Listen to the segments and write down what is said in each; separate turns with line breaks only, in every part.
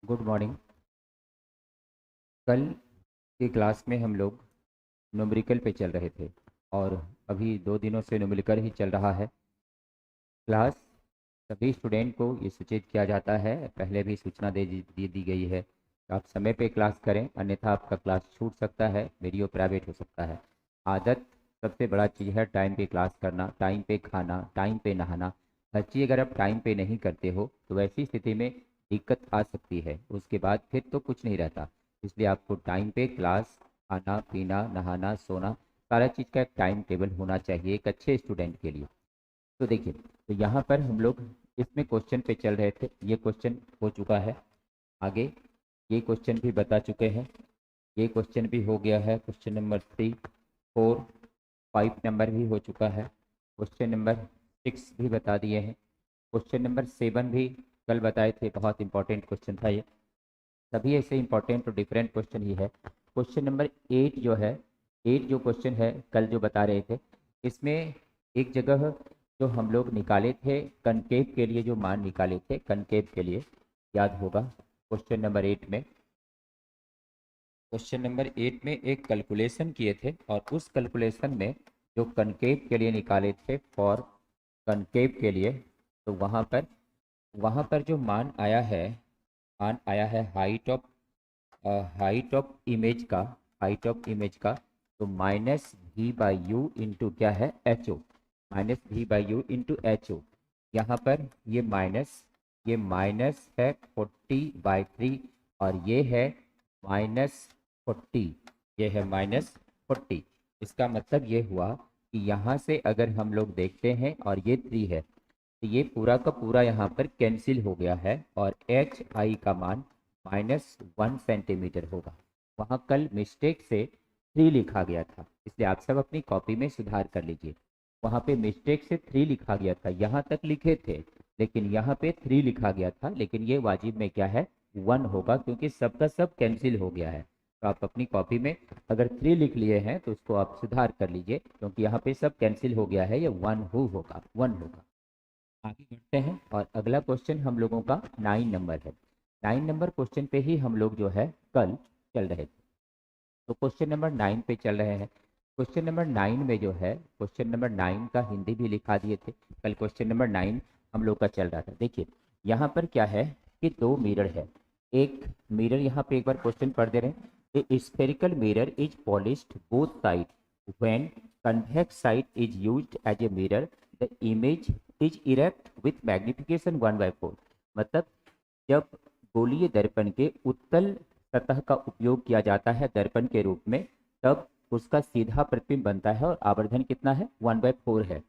Good morning. कल की class में हम लोग न्यूमेरिकल पे चल रहे थे और अभी 2 दिनों से न्यूमेरिकल ही चल रहा है। क्लास सभी स्टूडेंट को ये सूचित किया जाता है, पहले भी सूचना दी गई है कि आप समय पे क्लास करें, अन्यथा आपका क्लास छूट सकता है, वीडियो प्राइवेट हो सकता है। आदत सबसे बड़ा चीज़ है, टाइम पे क्लास करना, टाइम पे खाना, टाइम पे नहाना। हर चीज़ अगर आप टाइम पे नहीं करते हो तो वैसी स्थिति में दिक्कत आ सकती है, उसके बाद फिर तो कुछ नहीं रहता। इसलिए आपको टाइम पे क्लास, खाना पीना, नहाना, सोना, सारा चीज़ का एक टाइम टेबल होना चाहिए एक अच्छे स्टूडेंट के लिए। तो देखिए, तो यहाँ पर हम लोग इसमें क्वेश्चन पे चल रहे थे, ये क्वेश्चन हो चुका है। आगे ये क्वेश्चन भी बता चुके हैं, ये क्वेश्चन भी हो गया है। क्वेश्चन नंबर 3, 4, 5 नंबर भी हो चुका है। क्वेश्चन नंबर 6 भी बता दिए हैं। क्वेश्चन नंबर 7 भी कल बताए थे, बहुत इंपॉर्टेंट क्वेश्चन था ये। सभी ऐसे इंपॉर्टेंट और डिफरेंट क्वेश्चन ही है। क्वेश्चन नंबर 8 जो है, 8 जो क्वेश्चन है कल जो बता रहे थे, इसमें एक जगह जो हम लोग निकाले थे कनकेव के लिए, जो मान निकाले थे कनकेव के लिए, याद होगा। क्वेश्चन नंबर 8 में एक कैलकुलेशन किए थे और उस कैलकुलेशन में जो कनकेव के लिए निकाले थे, फॉर कनकेव के लिए, तो वहाँ पर जो मान आया है, हाइट ऑफ इमेज का, हाइट ऑफ इमेज का, तो -v/u इंटू क्या है, H O, -v/u into H O. यहाँ पर ये माइनस है 40/3 और ये है -40, ये है -40। इसका मतलब ये हुआ कि यहाँ से अगर हम लोग देखते हैं और ये 3 है, तो ये पूरा का पूरा यहाँ पर कैंसिल हो गया है और एच आई का मान -1 सेंटीमीटर होगा। वहाँ कल मिस्टेक से 3 लिखा गया था, इसलिए आप सब अपनी कॉपी में सुधार कर लीजिए। वहाँ पे मिस्टेक से 3 लिखा गया था, यहाँ तक लिखे थे, लेकिन यहाँ पे 3 लिखा गया था, लेकिन ये वाजिब में क्या है, 1 होगा, क्योंकि सबका सब कैंसिल हो गया है। तो आप अपनी कॉपी में अगर 3 लिख लिए हैं तो उसको आप सुधार कर लीजिए, क्योंकि यहाँ पे सब कैंसिल हो गया है, ये 1 होगा, 1 होगा। आगे बढ़ते हैं और अगला क्वेश्चन हम लोगों का 9 नंबर है। 9 नंबर क्वेश्चन पे ही हम लोग जो है कल चल रहे थे, तो क्वेश्चन नंबर 9 पे चल रहे हैं। क्वेश्चन नंबर 9 में जो है, क्वेश्चन नंबर 9 का हिंदी भी लिखा दिए थे कल। क्वेश्चन नंबर 9 हम लोग का चल रहा था। देखिए यहाँ पर क्या है कि 2 मिरर है। एक मिरर, यहाँ पे एक बार क्वेश्चन पढ़ दे रहे हैं। ए spherical mirror is polished both side, when convex side is used as a mirror, the image is erect with magnification 1/4। मतलब जब गोलीय दर्पण के उत्तल सतह का उपयोग किया जाता है दर्पण के रूप में, तब उसका सीधा प्रतिबिंब बनता है और आवर्धन कितना है, 1/4 है।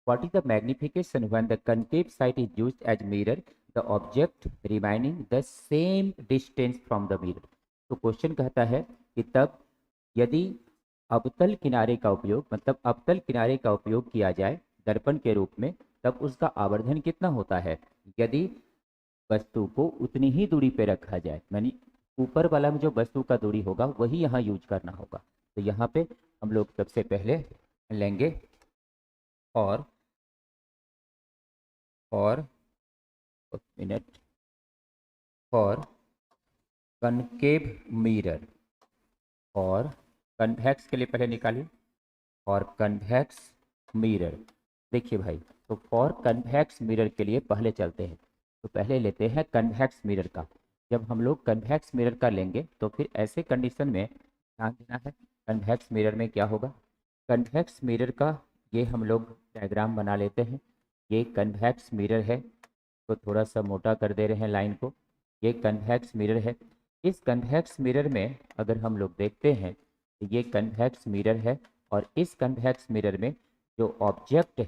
What is the magnification when the concave side is used as mirror, the object remaining the same distance from the mirror। तो क्वेश्चन कहता है कि तब यदि अवतल किनारे का उपयोग, मतलब अवतल किनारे का उपयोग किया जाए दर्पण के रूप में, तब उसका आवर्धन कितना होता है, यदि वस्तु को उतनी ही दूरी पे रखा जाए, यानी ऊपर वाला में जो वस्तु का दूरी होगा वही यहाँ यूज करना होगा। तो यहाँ पे हम लोग सबसे पहले लेंगे और for minute for concave mirror, और कन्वेक्स के लिए पहले निकालिए, और कन्वेक्स मिरर। देखिए भाई, तो फॉर कन्वेक्स मिरर के लिए पहले चलते हैं, तो पहले लेते हैं कन्वेक्स मिरर का। जब हम लोग कन्वेक्स मिरर का लेंगे तो फिर ऐसे कंडीशन में ध्यान देना है, कन्वेक्स मिरर में क्या होगा। कन्वेक्स मिरर का ये हम लोग डायग्राम बना लेते हैं। ये कन्वेक्स मिरर है, तो थोड़ा सा मोटा कर दे रहे हैं लाइन को। ये कन्वेक्स मिरर है। इस कन्वेक्स मिरर में अगर हम लोग देखते हैं तो ये कन्वेक्स मिरर है, और इस कन्वेक्स मिरर में जो ऑब्जेक्ट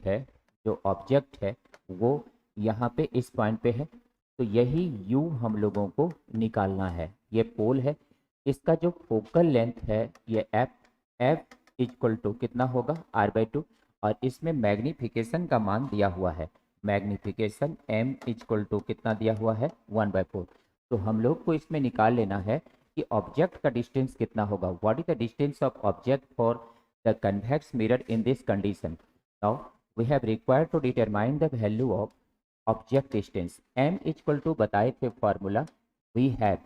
है वो यहाँ पे इस पॉइंट पे है। तो यही यू हम लोगों को निकालना है, ये पोल है। इसका जो फोकल लेंथ है ये एफ इक्वल टू कितना होगा, r/2। और इसमें मैग्निफिकेशन का मान दिया हुआ है, मैग्निफिकेशन m इक्वल टू कितना दिया हुआ है, 1/4। तो हम लोग को इसमें निकाल लेना है कि ऑब्जेक्ट का डिस्टेंस कितना होगा, what is the distance of object for the convex mirror in this condition. Now we have required to determine the value of object distance. m equal to बताए थे formula, we have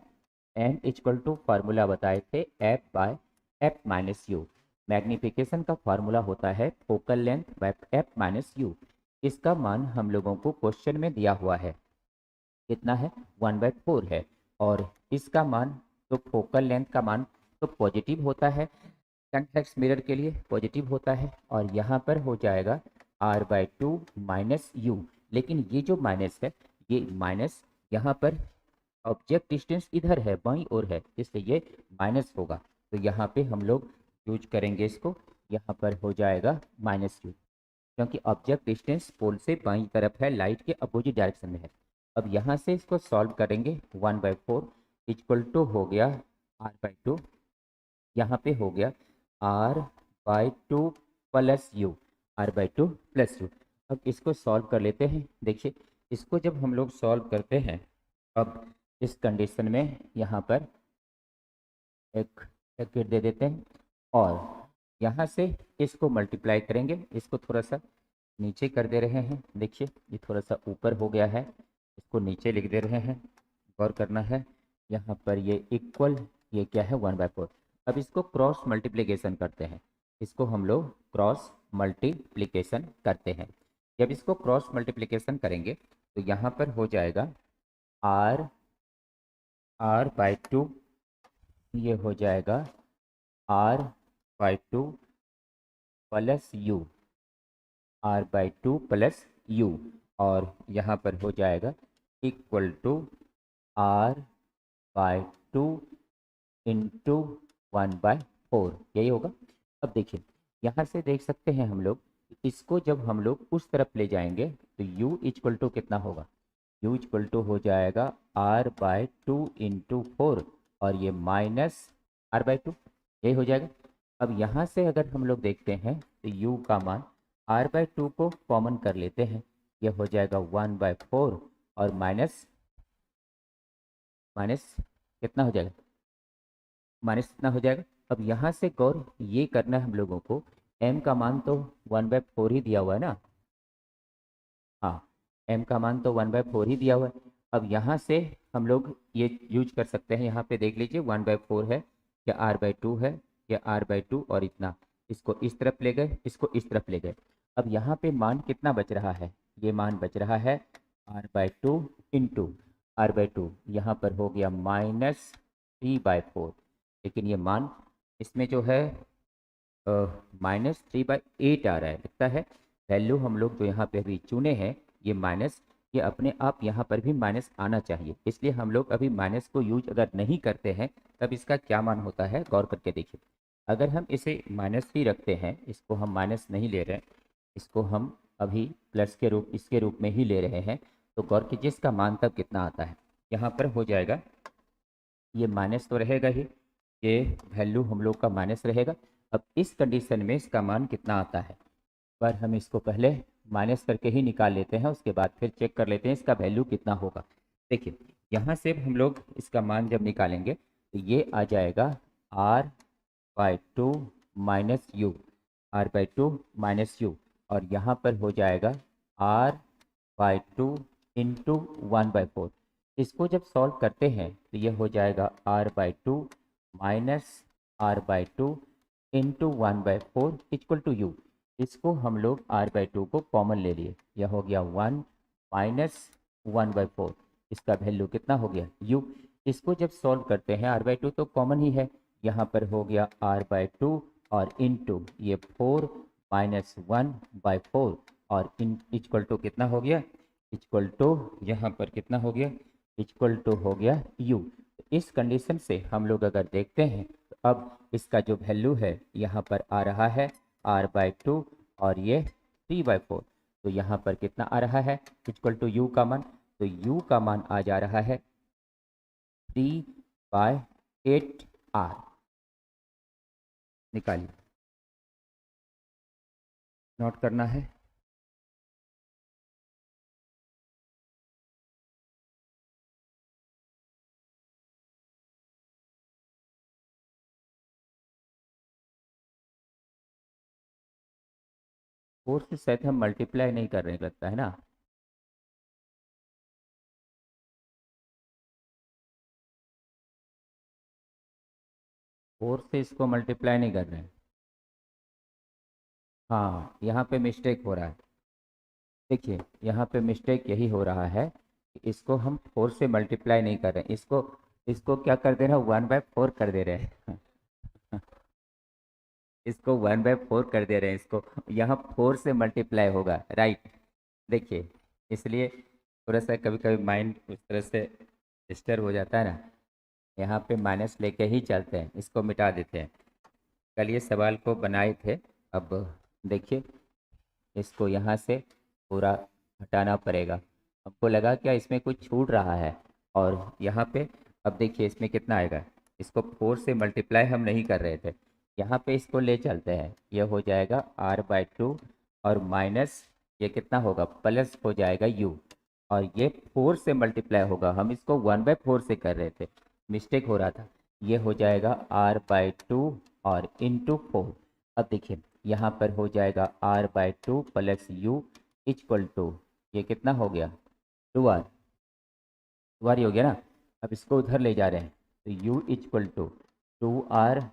n equal to formula बताए थे F by F minus U. Magnification का formula होता है focal length by F minus U. इसका मान हम लोगों को क्वेश्चन में दिया हुआ है, कितना है 1/4 है। और इसका मान तो फोकल लेंथ का मान तो पॉजिटिव होता है, कॉन्वेक्स मिरर के लिए पॉजिटिव होता है, और यहाँ पर हो जाएगा r/2 माइनस यू। लेकिन ये जो माइनस है, ये माइनस यहाँ पर ऑब्जेक्ट डिस्टेंस इधर है, बाईं ओर है, इसलिए ये माइनस होगा। तो यहाँ पे हम लोग यूज करेंगे इसको, यहाँ पर हो जाएगा माइनस यू, क्योंकि ऑब्जेक्ट डिस्टेंस पोल से बाईं तरफ है, लाइट के अपोजिट डायरेक्शन में है। अब यहाँ से इसको सॉल्व करेंगे, 1/4 इक्वल टू हो गया r/2, यहाँ पे हो गया r/2 plus you, r/2 plus you. अब इसको सॉल्व कर लेते हैं। देखिए, इसको जब हम लोग सॉल्व करते हैं, अब इस कंडीशन में यहाँ पर एक ब्रैकेट दे देते हैं, और यहाँ से इसको मल्टीप्लाई करेंगे। इसको थोड़ा सा नीचे कर दे रहे हैं, देखिए ये थोड़ा सा ऊपर हो गया है, इसको नीचे लिख दे रहे हैं, गौर करना है। यहाँ पर ये इक्वल, ये क्या है 1/4। अब इसको क्रॉस मल्टीप्लिकेशन करते हैं, इसको हम लोग क्रॉस मल्टीप्लिकेशन करते हैं। जब इसको क्रॉस मल्टीप्लिकेशन करेंगे तो यहाँ पर हो जाएगा r/2, ये हो जाएगा r/2 plus you, r/2 plus you, और यहाँ पर हो जाएगा इक्वल टू r/2 इंटू 1/4, यही होगा। अब देखिए, यहाँ से देख सकते हैं हम लोग, इसको जब हम लोग उस तरफ ले जाएंगे तो u इक्वल टू कितना होगा, u इक्वल टू हो जाएगा r/2 इंटू 4, और ये माइनस r/2, यही हो जाएगा। अब यहाँ से अगर हम लोग देखते हैं तो u का मान, r/2 को कॉमन कर लेते हैं, ये हो जाएगा 1/4, और माइनस माइनस कितना हो जाएगा, माइनस कितना हो जाएगा। अब यहाँ से गौर ये करना है हम लोगों को, m का मान तो 1/4 ही दिया हुआ है ना, हाँ, m का मान तो 1/4 ही दिया हुआ है। अब यहाँ से हम लोग ये यूज कर सकते हैं, यहाँ पे देख लीजिए 1/4 है या r/2 है या r/2, और इतना, इसको इस तरफ ले गए, इसको इस तरफ ले गए। अब यहाँ पे मान कितना बच रहा है, ये मान बच रहा है r/2 इंटू r/2, यहाँ पर हो गया -3/4। लेकिन ये मान इसमें जो है -3/8 आ रहा है, लगता है वैल्यू हम लोग जो यहाँ पे अभी चुने हैं, ये माइनस, ये अपने आप यहाँ पर भी माइनस आना चाहिए, इसलिए हम लोग अभी माइनस को यूज अगर नहीं करते हैं तब इसका क्या मान होता है, गौर करके देखिए। अगर हम इसे माइनस ही रखते हैं, इसको हम माइनस नहीं ले रहे हैं, इसको हम अभी प्लस के रूप, इसके रूप में ही ले रहे हैं, तो गौर कीजिए इसका मान तब कितना आता है। यहाँ पर हो जाएगा, ये माइनस तो रहेगा ही, ये वैल्यू हम लोग का माइनस रहेगा। अब इस कंडीशन में इसका मान कितना आता है, पर हम इसको पहले माइनस करके ही निकाल लेते हैं, उसके बाद फिर चेक कर लेते हैं इसका वैल्यू कितना होगा। देखिए, यहाँ से हम लोग इसका मान जब निकालेंगे तो ये आ जाएगा r/2 minus you, r/2 minus you, और यहाँ पर हो जाएगा r/2 इंटू 1/4। इसको जब सॉल्व करते हैं तो ये हो जाएगा r/2 minus r/2 into 1/4 equal to U. इसको हम लोग r/2 को कॉमन ले लिए, यह हो गया 1 माइनस 1/4, इसका वैल्यू कितना हो गया u। इसको जब सॉल्व करते हैं, r/2 तो कॉमन ही है, यहाँ पर हो गया r/2 और इंटू ये 4 माइनस 1/4, और इन इक्वल टू कितना हो गया, इक्वल टू यहाँ पर कितना हो गया, इक्वल टू हो गया u। इस कंडीशन से हम लोग अगर देखते हैं तो अब इसका जो वैल्यू है यहाँ पर आ रहा है r/2 और ये 3/4, तो यहाँ पर कितना आ रहा है, इक्वल टू u का मान, तो u का मान आ जा रहा है 3/8r। निकालिए, नोट करना है। फोर से शायद हम मल्टीप्लाई नहीं कर रहे हैं, लगता है ना। फोर से इसको मल्टीप्लाई नहीं कर रहे हैं। हाँ, यहाँ पे मिस्टेक हो रहा है। देखिए यहाँ पे मिस्टेक यही हो रहा है कि इसको हम फोर से मल्टीप्लाई नहीं कर रहे हैं, इसको इसको क्या कर दे रहे हैं, 1/4 कर दे रहे हैं। इसको 1/4 कर दे रहे हैं, इसको यहाँ फोर से मल्टीप्लाई होगा, राइट। देखिए इसलिए थोड़ा सा कभी कभी माइंड उस तरह से डिस्टर्ब हो जाता है ना। यहाँ पे माइनस लेके ही चलते हैं, इसको मिटा देते हैं। कल ये सवाल को बनाए थे। अब देखिए इसको यहाँ से पूरा हटाना पड़ेगा। हमको लगा क्या इसमें कुछ छूट रहा है, और यहाँ पे अब देखिए इसमें कितना आएगा। इसको फोर से मल्टीप्लाई हम नहीं कर रहे थे, यहाँ पे इसको ले चलते हैं, ये हो जाएगा r/2 और माइनस ये कितना होगा, प्लस हो जाएगा u, और ये फोर से मल्टीप्लाई होगा, हम इसको 1/4 से कर रहे थे, मिस्टेक हो रहा था। ये हो जाएगा r/2 और इंटू फोर। अब देखिए यहाँ पर हो जाएगा r/2 plus u equal to, ये कितना हो गया, 2r, 2r ही हो गया ना। अब इसको उधर ले जा रहे हैं तो u इक्वल टू 2r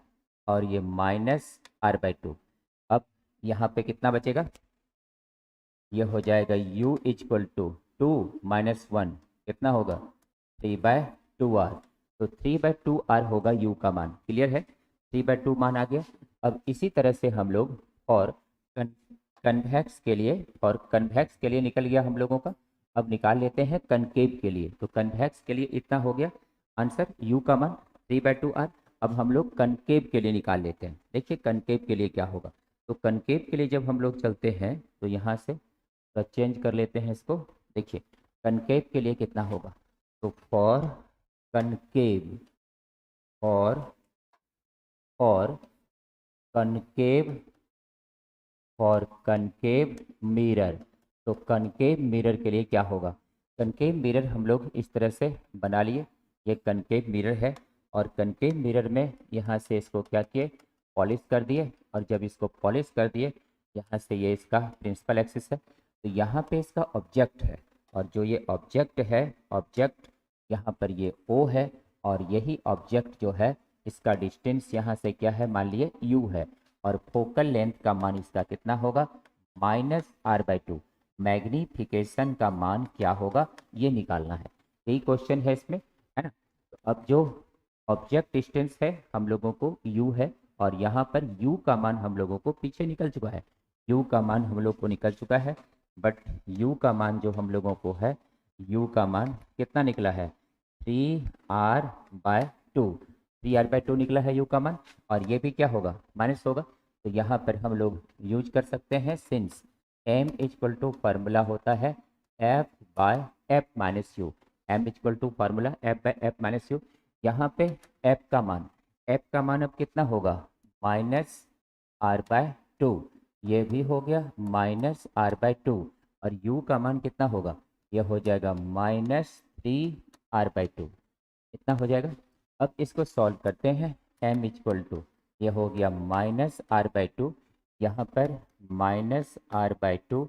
और ये माइनस r/2। अब यहाँ पे कितना बचेगा, ये हो जाएगा u इक्वल टू 2 माइनस 1 कितना होगा, 3/2r। तो 3/2r होगा u का मान, क्लियर है, 3/2 मान आ गया। अब इसी तरह से हम लोग और कन्वेक्स के लिए, और कन्वेक्स के लिए निकल गया हम लोगों का। अब निकाल लेते हैं कनकेव के लिए। तो कन्वेक्स के लिए इतना हो गया आंसर, u का मान 3/2r। अब हम लोग कनकेव के लिए निकाल लेते हैं। देखिए कनकेव के लिए क्या होगा, तो कनकेव के लिए जब हम लोग चलते हैं तो यहाँ से तो चेंज कर लेते हैं इसको। देखिए कनकेव के लिए कितना होगा, तो फॉर कनकेव, और कनकेव, फॉर कनकेव मिरर। तो कनकेव मिरर के लिए क्या होगा, कनकेव मिरर हम लोग इस तरह से बना लिए, ये कनकेव मिरर है, और कनकेव मिरर में यहाँ से इसको क्या किए, पॉलिश कर दिए, और जब इसको पॉलिश कर दिए यहाँ से ये इसका प्रिंसिपल एक्सिस है, तो यहाँ पे इसका ऑब्जेक्ट है, और जो ये ऑब्जेक्ट है, ऑब्जेक्ट यहाँ पर ये O है, और यही ऑब्जेक्ट जो है इसका डिस्टेंस यहाँ से क्या है, मान लिए U है, और फोकल लेंथ का मान इसका कितना होगा, -r/2। मैग्नीफिकेशन का मान क्या होगा ये निकालना है, यही क्वेश्चन है इसमें, है ना। तो अब जो ऑब्जेक्ट डिस्टेंस है हम लोगों को u है, और यहाँ पर u का मान हम लोगों को पीछे निकल चुका है, u का मान हम लोग को निकल चुका है, बट u का मान जो हम लोगों को है, u का मान कितना निकला है, 3r/2, 3r/2 निकला है u का मान, और ये भी क्या होगा, माइनस होगा। तो यहाँ पर हम लोग यूज कर सकते हैं since m equal to formula होता है f/f-u, m equal to formula f/f-u। यहाँ पे f का मान अब कितना होगा, -r/2, ये भी हो गया -r/2, और u का मान कितना होगा, ये हो जाएगा -3r/2, इतना हो जाएगा। अब इसको सॉल्व करते हैं, m इक्वल टू ये हो गया -r/2, यहाँ पर -r/2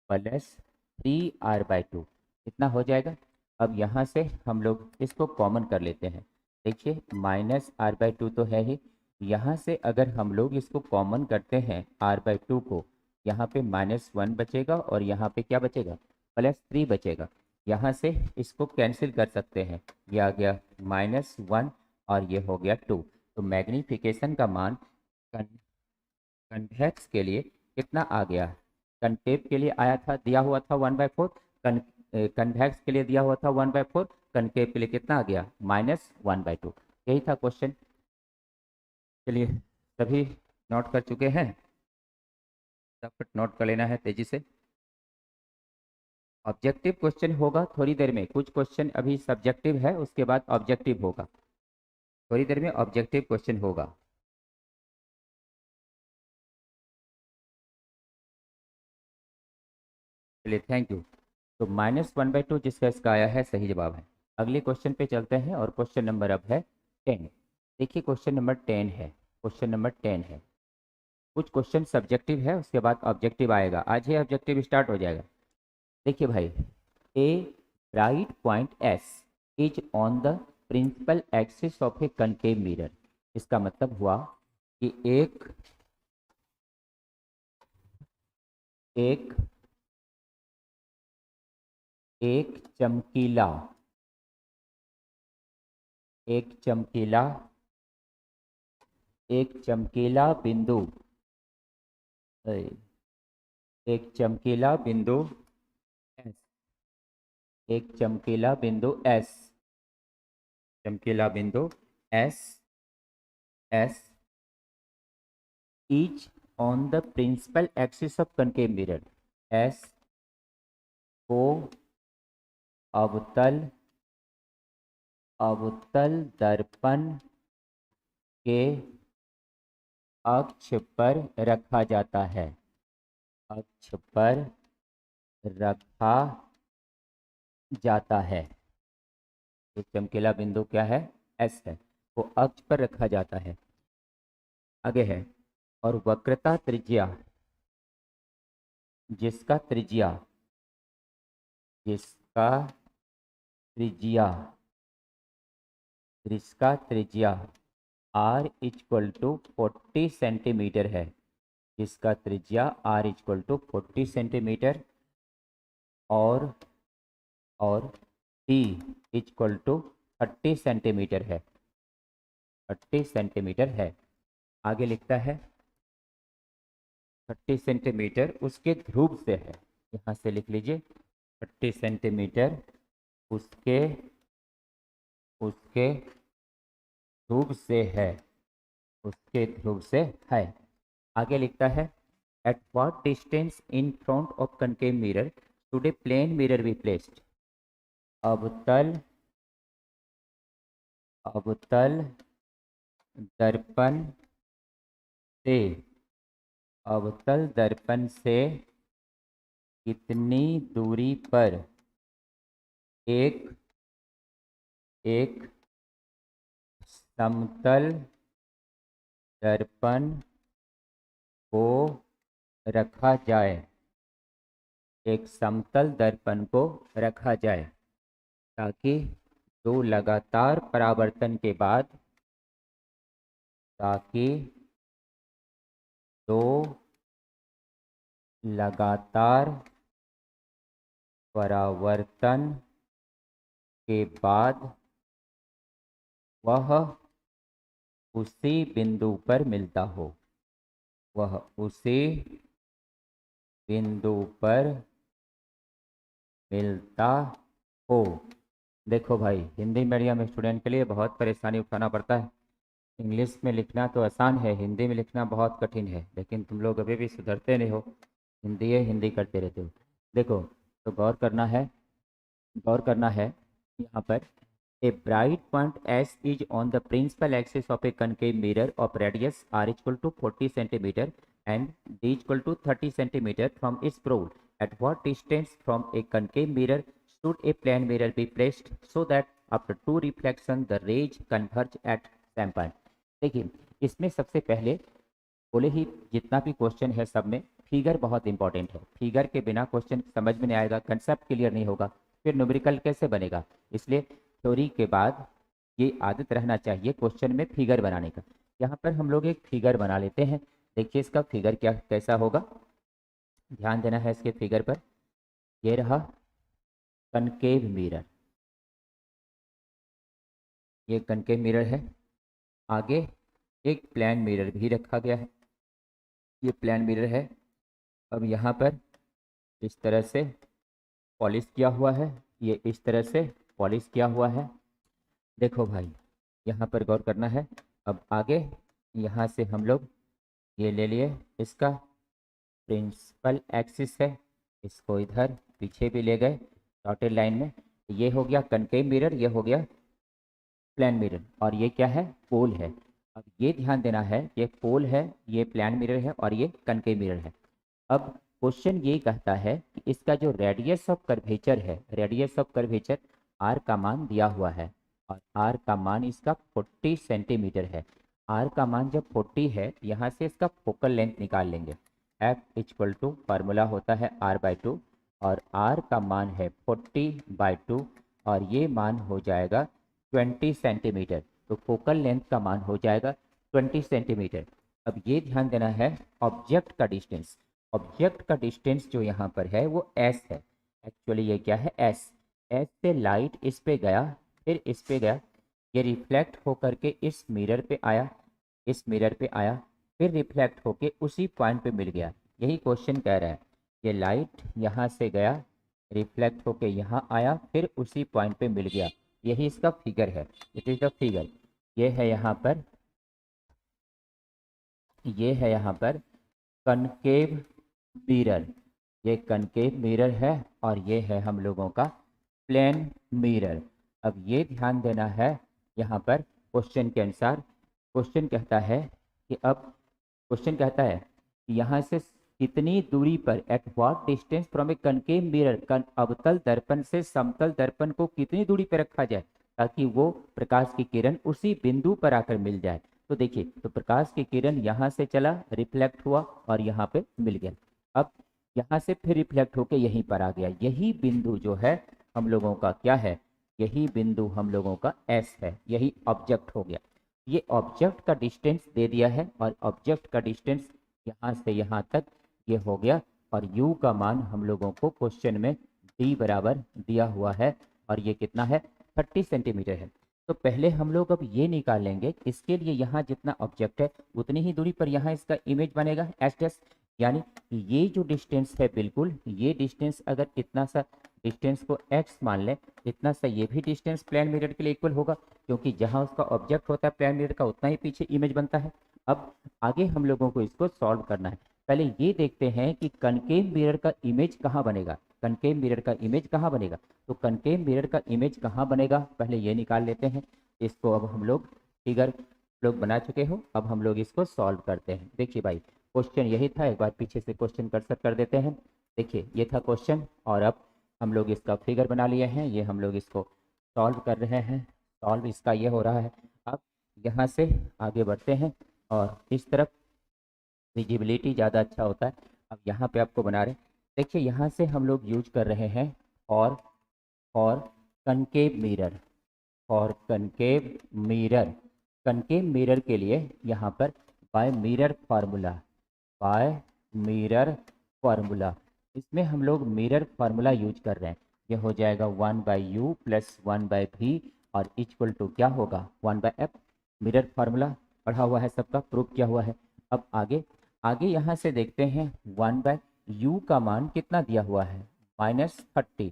प्लस 3r/2 इतना हो जाएगा। अब यहाँ से हम लोग इसको कॉमन कर लेते हैं। देखिए -r/2 तो है ही, यहाँ से अगर हम लोग इसको कॉमन करते हैं r/2 को, यहाँ पे -1 बचेगा, और यहाँ पे क्या बचेगा, +3 बचेगा। यहाँ से इसको कैंसिल कर सकते हैं, ये आ गया -1 और ये हो गया 2। तो मैग्नीफिकेशन का मान कन्वेक्स के लिए कितना आ गया, कनकेव के लिए आया था, दिया हुआ था 1/4, कन्वेक्स के लिए दिया हुआ था 1/4, कनकेव के लिए कितना आ गया, -1/2। यही था क्वेश्चन। चलिए सभी नोट कर चुके हैं, फटाफट नोट कर लेना है तेजी से। ऑब्जेक्टिव क्वेश्चन होगा थोड़ी देर में, कुछ क्वेश्चन अभी सब्जेक्टिव है, उसके बाद ऑब्जेक्टिव होगा, थोड़ी देर में ऑब्जेक्टिव क्वेश्चन होगा। चलिए थैंक यू। तो -1/2 जिसका इसका आया है सही जवाब है। अगले क्वेश्चन पे चलते हैं, और क्वेश्चन नंबर अब है 10। देखिए क्वेश्चन नंबर 10 है, क्वेश्चन नंबर 10 है। कुछ क्वेश्चन सब्जेक्टिव है, उसके बाद ऑब्जेक्टिव आएगा, आज ही ऑब्जेक्टिव स्टार्ट हो जाएगा। देखिए भाई, a bright point S is on the principal axis of a concave mirror. इसका मतलब हुआ कि एक एक एक चमकीला एक चमकीला एक चमकीला बिंदु अ, एक चमकीला बिंदु एस एक चमकीला बिंदु एस चमकीला बिंदु S S each on the principal axis of concave mirror S को अवतल अवतल दर्पण के अक्ष पर रखा जाता है अक्ष पर रखा जाता है। तो चमकीला बिंदु क्या है? एस है, वो अक्ष पर रखा जाता है। आगे है, और वक्रता त्रिज्या जिसका त्रिज्या जिसका त्रिज्या जिसका त्रिज्या r इक्वल टू 40 सेंटीमीटर है जिसका त्रिज्या r इक्वल टू 40 सेंटीमीटर और d इक्वल टू 30 सेंटीमीटर है 30 सेंटीमीटर है। आगे लिखता है 30 सेंटीमीटर उसके ध्रुव से है, यहाँ से लिख लीजिए 30 सेंटीमीटर उसके उसके ध्रुव से है उसके ध्रुव से है। आगे लिखता है at what distance in front of concave mirror should a plane mirror be placed. अवतल दर्पण से अवतल दर्पण से कितनी दूरी पर एक समतल दर्पण को रखा जाए एक समतल दर्पण को रखा जाए ताकि दो लगातार परावर्तन के बाद ताकि दो लगातार परावर्तन के बाद वह उसी बिंदु पर मिलता हो वह उसी बिंदु पर मिलता हो। देखो भाई, हिंदी मीडियम स्टूडेंट के लिए बहुत परेशानी उठाना पड़ता है। इंग्लिश में लिखना तो आसान है, हिंदी में लिखना बहुत कठिन है, लेकिन तुम लोग अभी भी सुधरते नहीं हो, हिंदी करते रहते हो। देखो, तो गौर करना है यहाँ पर a bright point S is on the principal axis of a concave mirror of radius R equal to 40 centimetre and D equal to 30 centimetre from its pole at what distance from a concave mirror should a plane mirror be placed so that after two reflection the rays converge at same point। देखिए, इसमें सबसे पहले बोले ही जितना भी question है सब में फिगर बहुत इंपॉर्टेंट है। फिगर के बिना क्वेश्चन समझ में नहीं आएगा, कंसेप्ट क्लियर नहीं होगा, फिर न्यूमेरिकल कैसे बनेगा। इसलिए थ्योरी के बाद ये आदत रहना चाहिए क्वेश्चन में फिगर बनाने का। यहाँ पर हम लोग एक फिगर बना लेते हैं। देखिए इसका फिगर कैसा होगा, ध्यान देना है इसके फिगर पर। ये रहा कनकेव मिरर, ये कनकेव मिरर है। आगे एक प्लेन मिरर भी रखा गया है, ये प्लेन मिरर है। अब यहाँ पर इस तरह से पॉलिश किया हुआ है, ये इस तरह से पॉलिश किया हुआ है। देखो भाई, यहाँ पर गौर करना है। अब आगे यहाँ से हम लोग ये ले लिए, इसका प्रिंसिपल एक्सिस है, इसको इधर पीछे भी ले गए डॉटेड लाइन में। ये हो गया कनकेव मिरर, ये हो गया प्लेन मिरर, और ये क्या है? पोल है। अब ये ध्यान देना है, ये पोल है, ये प्लेन मिरर है और ये कनकेव मिरर है। अब क्वेश्चन ये कहता है कि इसका जो रेडियस ऑफ कर्वेचर है, रेडियस ऑफ कर्वेचर आर का मान दिया हुआ है और आर का मान इसका 40 सेंटीमीटर है। आर का मान जब 40 है, यहाँ से इसका फोकल लेंथ निकाल लेंगे। एफ इक्वल टू फार्मूला होता है r/2 और r का मान है 40/2 और ये मान हो जाएगा 20 सेंटीमीटर। तो फोकल लेंथ का मान हो जाएगा 20 सेंटीमीटर। अब ये ध्यान देना है ऑब्जेक्ट का डिस्टेंस। ऑब्जेक्ट का डिस्टेंस जो यहाँ पर है वो एस है। एक्चुअली ये क्या है, एस। एस से लाइट इस पे गया, फिर इस पे गया, ये रिफ्लेक्ट होकर के इस मिरर पे आया, इस मिरर पे आया, फिर रिफ्लेक्ट होके उसी पॉइंट पे मिल गया। यही क्वेश्चन कह रहा है। ये लाइट यहाँ से गया, रिफ्लेक्ट होके यहाँ आया, फिर उसी पॉइंट पे मिल गया। यही इसका फिगर है। It is the figure. ये है यहाँ पर, ये है यहाँ पर कनकेव मिरर। ये कनकेव मिरर है और ये है हम लोगों का प्लेन मिरर। अब ये ध्यान देना है यहाँ पर क्वेश्चन के अनुसार। क्वेश्चन कहता है कि अब क्वेश्चन कहता है कि यहाँ से कितनी दूरी पर, eight what distance from a concave mirror, अवतल दर्पण से समतल दर्पण को कितनी दूरी पर रखा जाए ताकि वो प्रकाश की किरण उसी बिंदु पर आकर मिल जाए। तो देखिए, तो प्रकाश की किरण यहाँ से चला, रिफ्लेक्ट हुआ और यहाँ पे मिल गया। अब यहाँ से फिर रिफ्लेक्ट होके यहीं पर आ गया। यही बिंदु जो है हम लोगों का क्या है, यही बिंदु हम लोगों का एस है। यही ऑब्जेक्ट हो गया। ये ऑब्जेक्ट का डिस्टेंस दे दिया है और ऑब्जेक्ट का डिस्टेंस यहाँ से यहाँ तक ये हो गया। और u का मान हम लोगों को क्वेश्चन में d बराबर दिया हुआ है और ये कितना है, 30 सेंटीमीटर है। तो पहले हम लोग अब ये निकालेंगे, इसके लिए यहाँ जितना ऑब्जेक्ट है उतनी ही दूरी पर यहाँ इसका इमेज बनेगा एस डैश। यानी ये जो डिस्टेंस है, बिल्कुल ये डिस्टेंस, अगर इतना सा डिस्टेंस को x मान लें, इतना सा ये भी डिस्टेंस प्लेन मिरर के लिए इक्वल होगा, क्योंकि जहाँ उसका ऑब्जेक्ट होता है प्लेन मिरर का, उतना ही पीछे इमेज बनता है। अब आगे हम लोगों को इसको सॉल्व करना है। पहले ये देखते हैं कि कनकेव मिरर का इमेज कहाँ बनेगा। कनकेव मिरर का इमेज कहाँ बनेगा, तो कनकेव मिरर का इमेज कहाँ बनेगा पहले ये निकाल लेते हैं। इसको अब हम लोग फिगर लोग बना चुके हो, अब हम लोग इसको सॉल्व करते हैं। देखिए भाई, क्वेश्चन यही था। एक बार पीछे से क्वेश्चन कर्सर कर देते हैं। देखिए ये था क्वेश्चन और अब हम लोग इसका फिगर बना लिए हैं। ये हम लोग इसको सॉल्व कर रहे हैं। सॉल्व इसका ये हो रहा है। अब यहाँ से आगे बढ़ते हैं और इस तरफ विजिबिलिटी ज़्यादा अच्छा होता है। अब यहाँ पे आपको बना रहे, देखिए यहाँ से हम लोग यूज कर रहे हैं और कनकेव मिरर, और कनकेव मिरर, कनकेव मिरर के लिए यहाँ पर by mirror formula, by mirror formula, इसमें हम लोग मिरर फार्मूला यूज कर रहे हैं। ये हो जाएगा 1/u प्लस 1/v और इक्वल टू क्या होगा, 1/f। मिरर फार्मूला पढ़ा हुआ है, सबका प्रूफ किया हुआ है। अब आगे आगे यहाँ से देखते हैं 1/u का मान कितना दिया हुआ है, -30।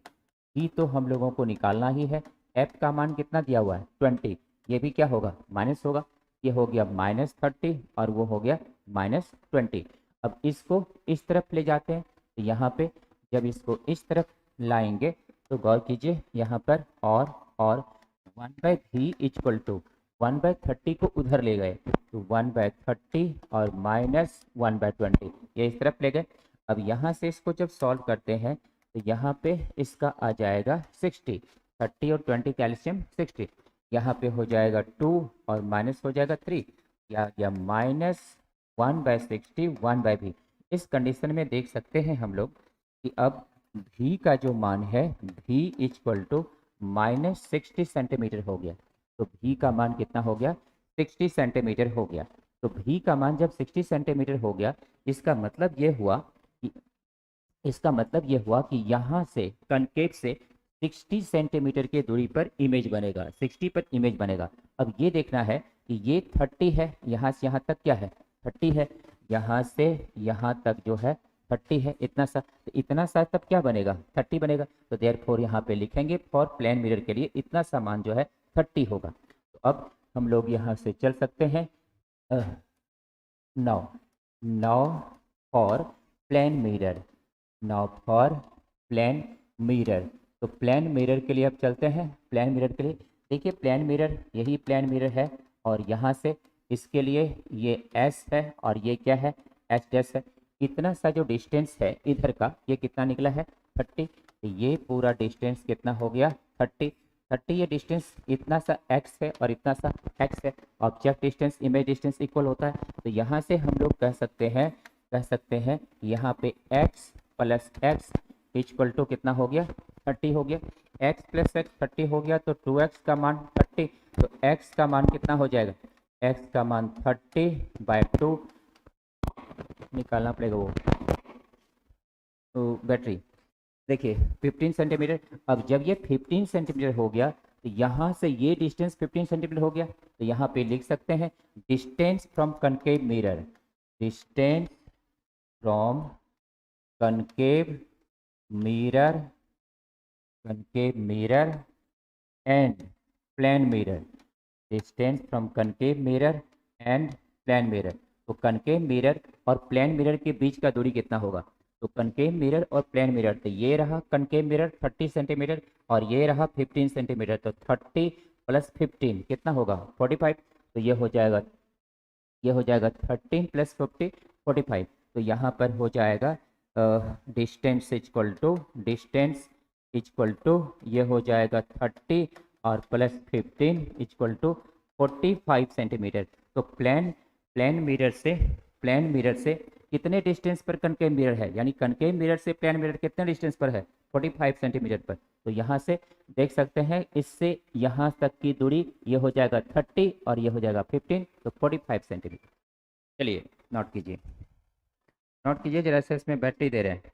v तो हम लोगों को निकालना ही है। f का मान कितना दिया हुआ है, 20। ये भी क्या होगा, माइनस होगा। ये हो गया -30 और वो हो गया -20। अब इसको इस तरफ ले जाते हैं, तो यहाँ पे जब इसको इस तरफ लाएंगे तो गौर कीजिए यहाँ पर और 1/v इक्वल टू 1/30 को उधर ले गए तो 1/30 और -1/20 ये इस तरफ ले गए। अब यहाँ से इसको जब सॉल्व करते हैं तो यहाँ पे इसका आ जाएगा 60, 30 और 20 कैल्शियम 60। यहाँ पे हो जाएगा 2 और माइनस हो जाएगा 3, या -1/60 1/v। इस कंडीशन में देख सकते हैं हम लोग कि अब v का जो मान है, v इक्वल टू -60 सेंटीमीटर हो गया। तो v का मान कितना हो गया, 60 सेंटीमीटर हो गया। तो v का मान जब 60 सेंटीमीटर हो गया, इसका मतलब ये हुआ कि यहाँ से कनकेव से 60 सेंटीमीटर की दूरी पर इमेज बनेगा, 60 पर इमेज बनेगा। अब ये देखना है कि ये 30 है, यहाँ से यहाँ तक क्या है, 30 है, यहाँ से यहाँ तक जो है 30 है, इतना सा, तो इतना सा तब क्या बनेगा, 30 बनेगा। तो देयरफॉर यहाँ पे लिखेंगे फॉर प्लेन मिरर के लिए इतना सा मान जो है 30 होगा। तो अब हम लोग यहाँ से चल सकते हैं। Now for plane mirror, now for plane mirror. तो प्लेन मिरर के लिए अब चलते हैं। प्लेन मिरर के लिए देखिए, प्लेन मिरर यही प्लेन मिरर है और यहाँ से इसके लिए ये S है और ये क्या है, H डैश है। इतना सा जो डिस्टेंस है इधर का, ये कितना निकला है, 30। तो ये पूरा डिस्टेंस कितना हो गया, 30। ये डिस्टेंस, इतना सा x है और इतना सा x है। Object distance image distance equal होता है। तो यहाँ से हम लोग कह सकते हैं यहाँ पे x plus x equal to कितना हो गया, 30 हो गया। x प्लस x 30 हो गया, तो 2x का मान 30, तो x का मान कितना हो जाएगा, x का मान 30/2 निकालना पड़ेगा वो बैटरी। देखिए 15 सेंटीमीटर। अब जब ये 15 सेंटीमीटर हो गया तो यहाँ से ये डिस्टेंस 15 सेंटीमीटर हो गया, तो यहाँ पे लिख सकते हैं distance from concave mirror, distance from concave mirror, concave mirror and plane mirror, distance from concave mirror and plane mirror. तो कनकेव मिरर और प्लेन मिरर के बीच का दूरी कितना होगा? तो कनकेव मिरर और प्लेन मिरर, तो ये रहा कनकेव मिरर 30 सेंटीमीटर और ये रहा 15 सेंटीमीटर, तो 30 + 15 कितना होगा? 45। तो ये हो जाएगा 13 + 50 45। तो यहाँ पर हो जाएगा डिस्टेंस ये हो जाएगा 30 और +15 = 45 सेंटीमीटर। तो प्लेन मिरर से कितने डिस्टेंस पर कनकेव मिरर है, यानी कनकेव मिरर से प्लेन मिरर कितने डिस्टेंस पर है? 45 सेंटीमीटर पर। तो यहाँ से देख सकते हैं, इससे यहाँ तक की दूरी ये हो जाएगा 30 और ये हो जाएगा 15, तो 45 सेंटीमीटर। चलिए नोट कीजिए, नोट कीजिए जरा से, इसमें बैटरी दे रहे हैं।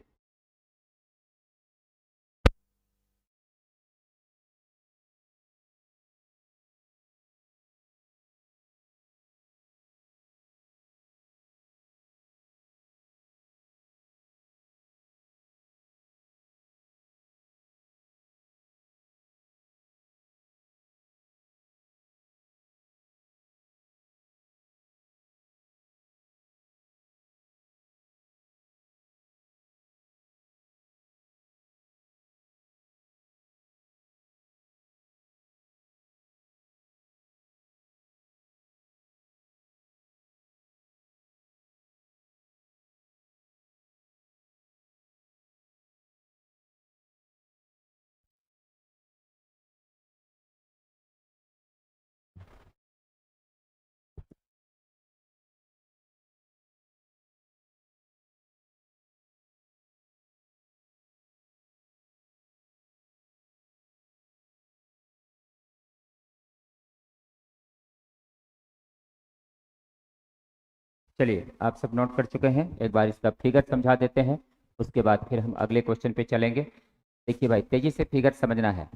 चलिए आप सब नोट कर चुके हैं, एक बार इसका फिगर समझा देते हैं, उसके बाद फिर हम अगले क्वेश्चन पे चलेंगे। देखिए भाई, तेजी से फिगर समझना है,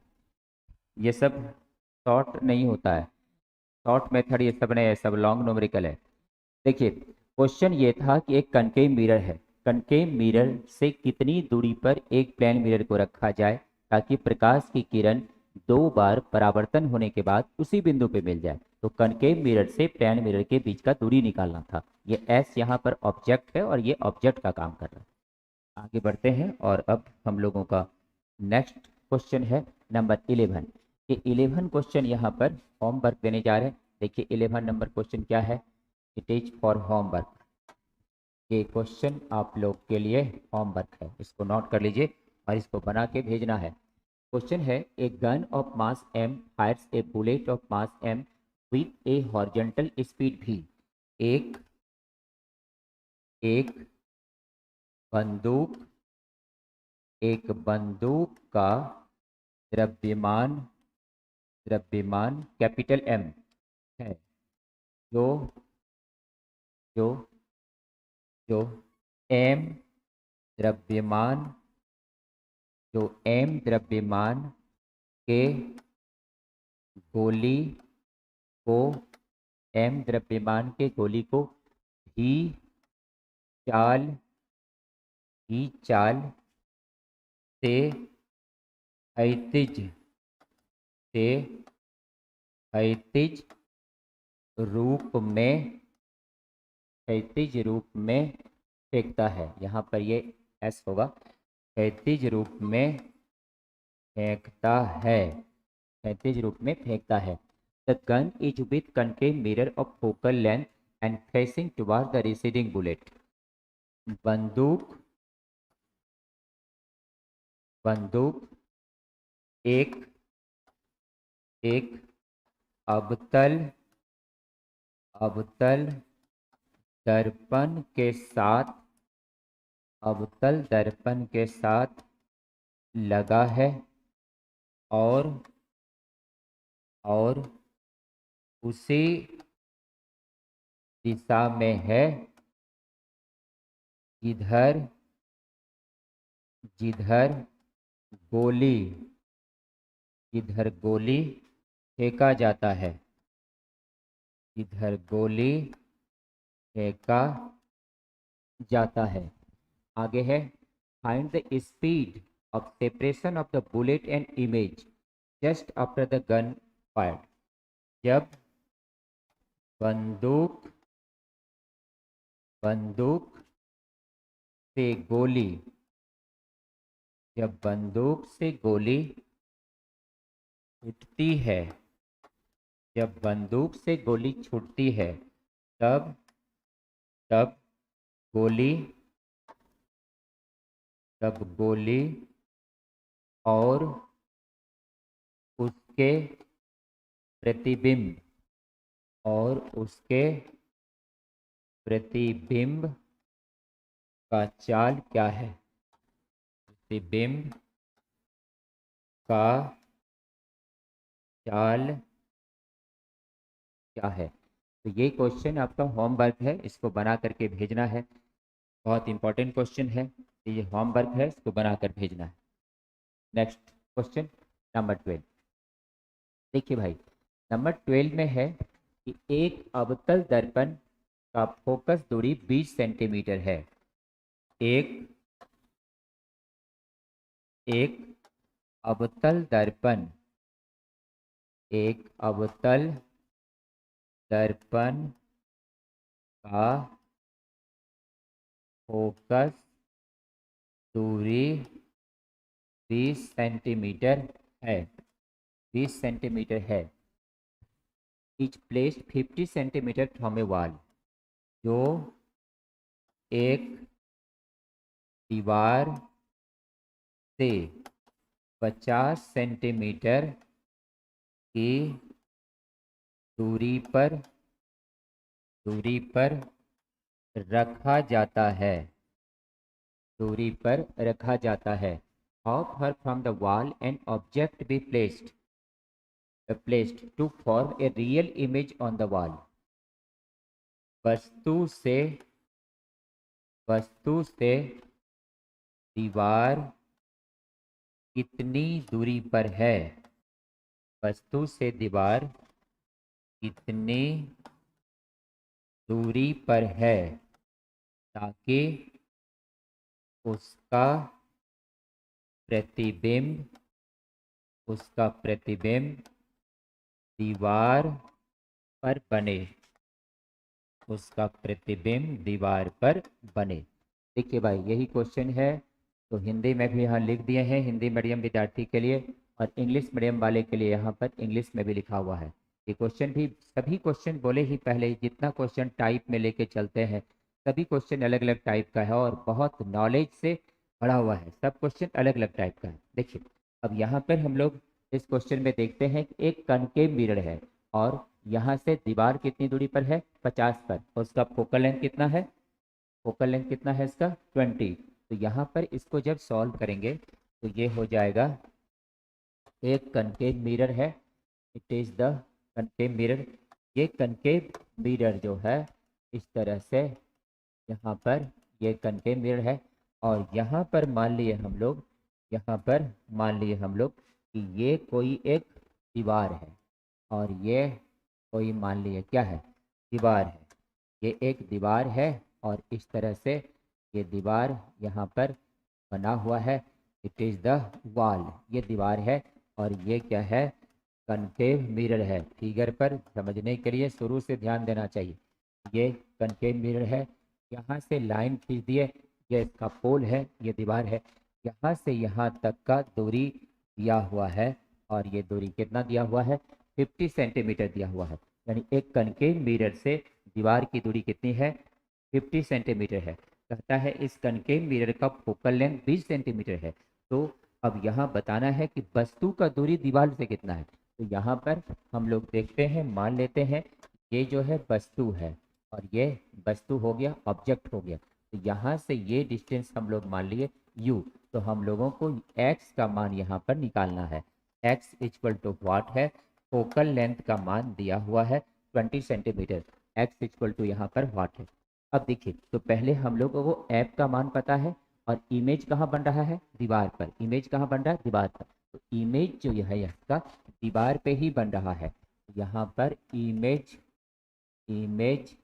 ये सब शॉर्ट नहीं होता है, शॉर्ट मेथड ये सब नहीं है, सब लॉन्ग न्यूमेरिकल है। देखिए क्वेश्चन ये था कि एक कनकेव मिरर है, कनकेव मिरर से कितनी दूरी पर एक प्लेन मिरर को रखा जाए ताकि प्रकाश की किरण 2 बार परावर्तन होने के बाद उसी बिंदु पे मिल जाए। तो कनकेव मिरर से प्लेन मिरर के बीच का दूरी निकालना था। ये एस यहाँ पर ऑब्जेक्ट है और ये ऑब्जेक्ट का काम कर रहा है। आगे बढ़ते हैं और अब हम लोगों का नेक्स्ट क्वेश्चन है नंबर 11। ये 11 क्वेश्चन यहाँ पर होमवर्क देने जा रहे हैं। देखिए 11 नंबर क्वेश्चन क्या है, इट इज फॉर होमवर्क। ये क्वेश्चन आप लोग के लिए होमवर्क है, इसको नोट कर लीजिए और इसको बना के भेजना है। क्वेश्चन है, a gun of mass m fires a bullet of mass m with a horizontal speed v। एक एक बंदूक एक बंदूक का द्रव्यमान द्रव्यमान कैपिटल M है, जो जो जो m द्रव्यमान जो m द्रव्यमान के गोली को m द्रव्यमान के गोली को ही चाल ही चाल से क्षैतिज से क्षैतिज रूप में क्षैतिज रूप में फेंकता है। यहाँ पर ये एस होगा, क्षैतिज रूप में फेंकता है, क्षैतिज रूप में फेंकता है। The gun is with concave mirror of focal length and facing toward the receding bullet. बंदूक बंदूक एक एक अवतल अवतल दर्पण के साथ अवतल दर्पण के साथ लगा है और उसी दिशा में है, जिधर जिधर गोली जिधर गोली फेंका जाता है, जिधर गोली फेंका जाता है। आगे है, find the speed of separation of the bullet and image just after the gun fire. जब बंदूक बंदूक से गोली जब बंदूक से गोली छूटती है, जब बंदूक से गोली छूटती है, तब तब गोली तब गोली और उसके प्रतिबिंब और उसके प्रतिबिंब का चाल क्या है? प्रतिबिंब का चाल क्या है? तो ये क्वेश्चन आपका होमवर्क है, इसको बना करके भेजना है। बहुत इंपॉर्टेंट क्वेश्चन है, तो ये होमवर्क है, इसको बना कर भेजना है। Next question number 12। देखिए भाई, नंबर 12 में है कि एक अवतल दर्पण का फोकस दूरी 20 सेंटीमीटर है। एक एक अवतल दर्पण एक अवतल दर्पण का फोकस दूरी 20 सेंटीमीटर है। 20 सेंटीमीटर है। Is placed 50 centimetre from A wall, जो एक दीवार से 50 सेंटीमीटर की दूरी पर रखा जाता है। दूरी पर रखा जाता है। How far from the wall and object be placed to form a real image on the wall। वस्तु से दीवार कितनी दूरी पर है? वस्तु से दीवार कितनी दूरी पर है, ताकि उसका प्रतिबिंब दीवार पर बने। उसका प्रतिबिंब दीवार पर बने। देखिए भाई, यही क्वेश्चन है। तो हिंदी में भी यहाँ लिख दिए हैं, हिंदी मीडियम विद्यार्थी के लिए, और इंग्लिश मीडियम वाले के लिए यहाँ पर इंग्लिश में भी लिखा हुआ है। ये क्वेश्चन भी, सभी क्वेश्चन बोले ही पहले, जितना क्वेश्चन टाइप में लेके चलते हैं, सभी क्वेश्चन अलग अलग टाइप का है और बहुत नॉलेज से भरा हुआ है। सब क्वेश्चन अलग अलग टाइप का है। देखिए, अब यहाँ पर हम लोग इस क्वेश्चन में देखते हैं कि एक कनकेव मिरर है और यहाँ से दीवार कितनी दूरी पर है? 50 पर। और उसका फोकल लेंथ कितना है? फोकल लेंथ कितना है इसका? 20। तो यहाँ पर इसको जब सॉल्व करेंगे तो ये हो जाएगा, एक कनकेव मिरर है, it is the concave mirror. ये कनकेव मिरर जो है, इस तरह से यहाँ पर ये कनकेव मिरर है, और यहाँ पर मान लिए हम लोग कि ये कोई एक दीवार है, और ये कोई मान लिए क्या है? दीवार है। ये एक दीवार है और इस तरह से ये दीवार यहाँ पर बना हुआ है। It is the wall. ये दीवार है और ये क्या है? कनकेव मिरर है। फिगर पर समझने के लिए शुरू से ध्यान देना चाहिए। ये कनकेव मिरर है। यहाँ से लाइन खींच दिए, ये इसका पोल है, ये दीवार है। यहाँ से यहाँ तक का दूरी दिया हुआ है, और ये दूरी कितना दिया हुआ है? 50 सेंटीमीटर दिया हुआ है। यानी एक कनकेव मिरर से दीवार की दूरी कितनी है? 50 सेंटीमीटर है। कहता है इस कनकेव मिरर का फोकल लेंथ 20 सेंटीमीटर है। तो अब यहाँ बताना है कि वस्तु का दूरी दीवार से कितना है। तो यहाँ पर हम लोग देखते हैं, मान लेते हैं ये जो है वस्तु है, और ये वस्तु हो गया, ऑब्जेक्ट हो गया। तो यहाँ से ये डिस्टेंस हम लोग मान लिए u। तो हम लोगों को x का मान यहाँ पर निकालना है। x इक्वल टू व्हाट है? फोकल लेंथ का मान दिया हुआ है 20 सेंटीमीटर। एक्स इक्वल टू यहाँ पर व्हाट है। अब देखिए, तो पहले हम लोग को वो ऐप का मान पता है और इमेज कहाँ बन रहा है, दीवार पर। इमेज कहाँ बन रहा है, दीवार पर। तो इमेज जो है इसका दीवार पे ही बन रहा है। यहाँ पर image image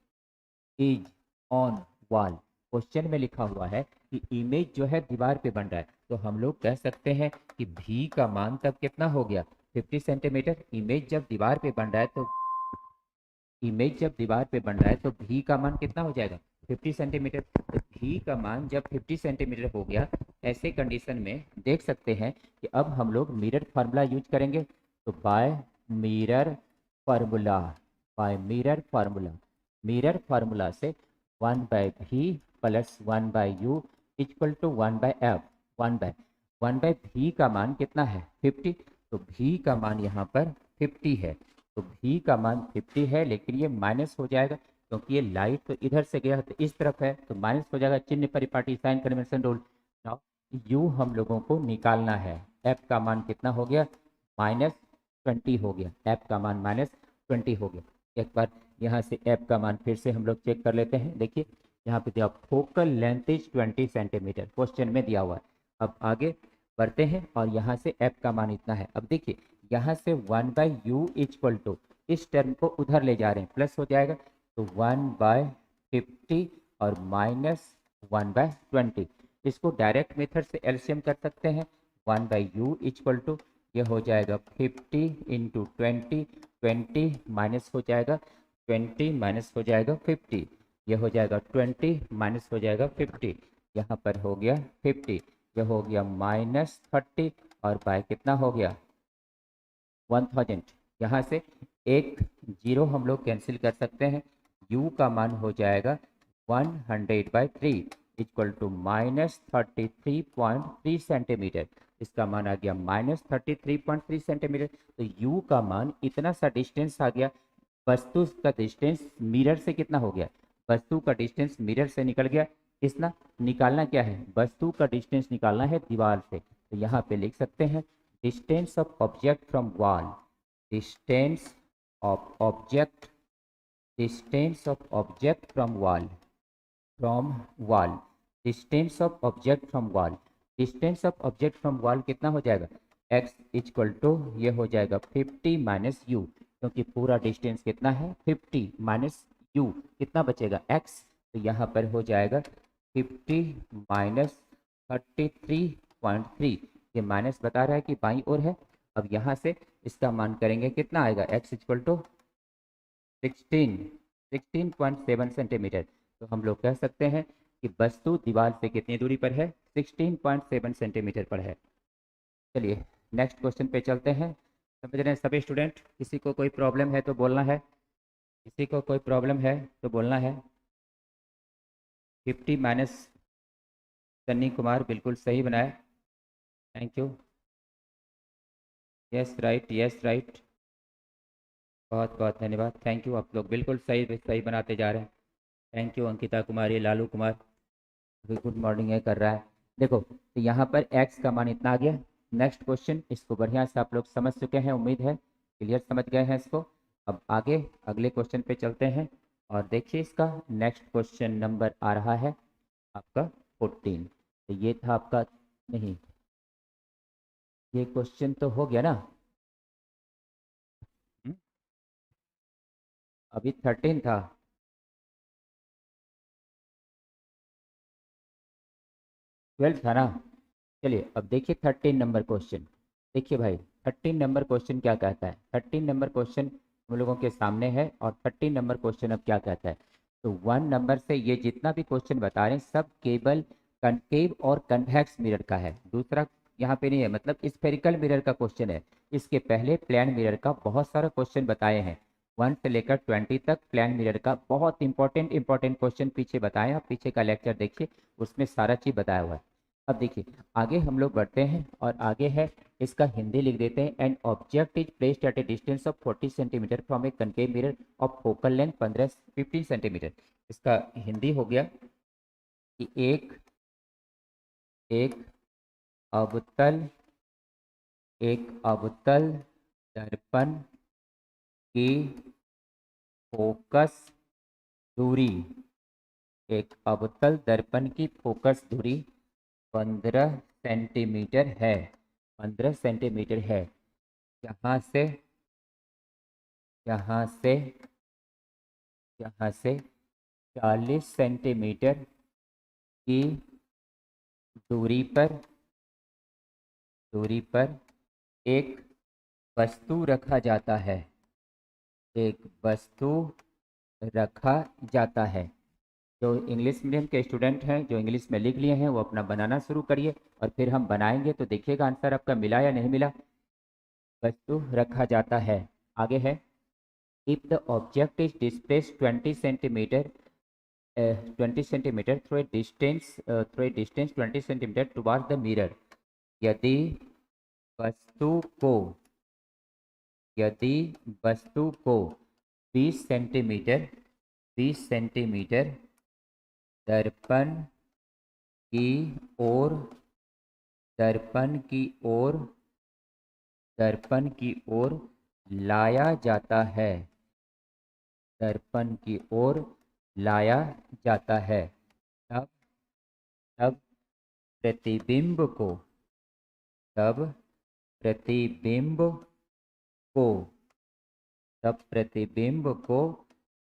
is on wall, question में लिखा हुआ है कि इमेज जो है दीवार पे बन रहा है, तो हम लोग कह सकते हैं कि भी का मान तब कितना हो गया, 50 सेंटीमीटर। इमेज जब दीवार पे बन रहा है तो इमेज जब दीवार पे बन रहा है तो भी का मान कितना हो जाएगा, 50 सेंटीमीटर। तो भी का मान जब 50 सेंटीमीटर हो गया, ऐसे कंडीशन में देख सकते हैं कि अब हम लोग मिरर फार्मूला यूज करेंगे। तो मिरर फार्मूला मिरर फार्मूला से 1/v plus 1/u equal to 1/f। 1 bye भी का मान कितना है, 50। तो भी का मान यहाँ पर 50 है। तो भी का मान 50 है, लेकिन ये माइनस हो जाएगा क्योंकि ये लाइट तो इधर से गया तो इस तरफ है, तो माइनस हो जाएगा। चिन्ह परिपाटी, sign convention rule. Now you हम लोगों को निकालना है। एफ का मान कितना हो गया, -20 हो गया। एफ का मान -20 हो गया। एक बार यहाँ से एफ का मान फिर से हम लोग चेक कर लेते हैं। देखिए यहाँ पे दिया focal length is 20 centimetre, question में दिया हुआ है। अब आगे बढ़ते हैं और यहाँ से एफ का मान इतना है। अब देखिए यहाँ से 1/u इक्वल टू, इस टर्म को उधर ले जा रहे हैं, प्लस हो जाएगा। तो 1/50 और -1/20, इसको डायरेक्ट मेथड से एलसीएम कर सकते हैं। 1/u इक्वल टू ये हो जाएगा 50 इंटू 20, 20 माइनस हो जाएगा 20 माइनस हो जाएगा 50, ये हो जाएगा 20 माइनस हो जाएगा 50, यहाँ पर हो गया 50, ये हो गया -30 और बाय कितना हो गया 1000। यहाँ से एक जीरो हम लोग कैंसिल कर सकते हैं। u का मान हो जाएगा 100/3 इक्वल टू -33.3 सेंटीमीटर। इसका मान आ गया -33.3 सेंटीमीटर। तो u का मान इतना सा डिस्टेंस आ गया। वस्तु का डिस्टेंस मिरर से कितना हो गया, वस्तु का डिस्टेंस मिरर से निकल गया। इसना निकालना क्या है, वस्तु का डिस्टेंस निकालना है दीवार से। तो यहाँ पे लिख सकते हैं distance of object from wall, distance of object distance of object from wall distance of object from wall distance of object from wall कितना हो जाएगा, x इक्वल टू ये हो जाएगा 50 माइनस यू, क्योंकि पूरा डिस्टेंस कितना है 50 माइनस यू, कितना बचेगा x। तो यहाँ पर हो जाएगा 50 माइनस 33.3, ये माइनस बता रहा है कि बाईं ओर है। अब यहाँ से इसका मान करेंगे कितना आएगा, x इक्वल टू 16.7 सेंटीमीटर। तो हम लोग कह सकते हैं कि वस्तु दीवार से कितनी दूरी पर है, 16.7 सेंटीमीटर पर है। चलिए नेक्स्ट क्वेश्चन पे चलते हैं। समझ रहे हैं सभी स्टूडेंट, किसी को कोई प्रॉब्लम है तो बोलना है, किसी को कोई प्रॉब्लम है तो बोलना है। 50 माइनस, सन्नी कुमार बिल्कुल सही बनाया, thank you. Yes right, yes right, बहुत बहुत धन्यवाद, थैंक यू। आप लोग बिल्कुल सही सही बनाते जा रहे हैं। थैंक यू अंकिता कुमारी, लालू कुमार भी गुड मॉर्निंग है कर रहा है। देखो तो यहाँ पर x का मान इतना आ गया। नेक्स्ट क्वेश्चन, इसको बढ़िया से आप लोग समझ चुके हैं, उम्मीद है क्लियर समझ गए हैं इसको। अब आगे अगले क्वेश्चन पे चलते हैं और देखिए इसका नेक्स्ट क्वेश्चन नंबर आ रहा है आपका 14। तो ये था आपका, नहीं ये क्वेश्चन तो हो गया ना, हम्म, अभी 13 था। ट्वेल्थ था ना। चलिए अब देखिए 13 नंबर क्वेश्चन। देखिए भाई 13 नंबर क्वेश्चन क्या कहता है, 13 नंबर क्वेश्चन हम लोगों के सामने है और 13 नंबर क्वेश्चन अब क्या कहता है। तो 1 नंबर से ये जितना भी क्वेश्चन बता रहे हैं सब केवल कनकेव और कन्वेक्स मिरर का है, दूसरा यहाँ पे नहीं है, मतलब स्फेरिकल मिरर का क्वेश्चन है। इसके पहले प्लेन मिरर का बहुत सारा क्वेश्चन बताए हैं, 1 से लेकर 20 तक प्लेन मिरर का बहुत इंपॉर्टेंट इंपॉर्टेंट क्वेश्चन पीछे बताए हैं। आप पीछे का लेक्चर देखिए, उसमें सारा चीज बताया हुआ है। अब देखिए आगे हम लोग बढ़ते हैं और आगे है इसका हिंदी लिख देते हैं। An object is placed at A distance of 40 centimetre from a concave mirror of focal length 15 centimetre. इसका हिंदी हो गया कि एक अवतल एक अवतल दर्पण की फोकस दूरी, एक अवतल दर्पण की फोकस दूरी 15 सेंटीमीटर है। 15 सेंटीमीटर है। यहाँ से यहाँ से यहाँ से 40 सेंटीमीटर की दूरी पर एक वस्तु रखा जाता है। एक वस्तु रखा जाता है। जो इंग्लिश मीडियम के स्टूडेंट हैं, जो इंग्लिश में लिख लिए हैं, वो अपना बनाना शुरू करिए और फिर हम बनाएंगे तो देखिएगा आंसर आपका मिला या नहीं मिला। वस्तु रखा जाता है। आगे है, if the object is displace 20 centimetre 20 centimetre through a distance 20 centimetre towards the mirror. यदि वस्तु को यदि वस्तु को 20 सेंटीमीटर दर्पण की ओर दर्पण की ओर दर्पण की ओर लाया जाता है। दर्पण की ओर लाया जाता है, तब तब प्रतिबिंब को तब प्रतिबिंब को तब प्रतिबिंब को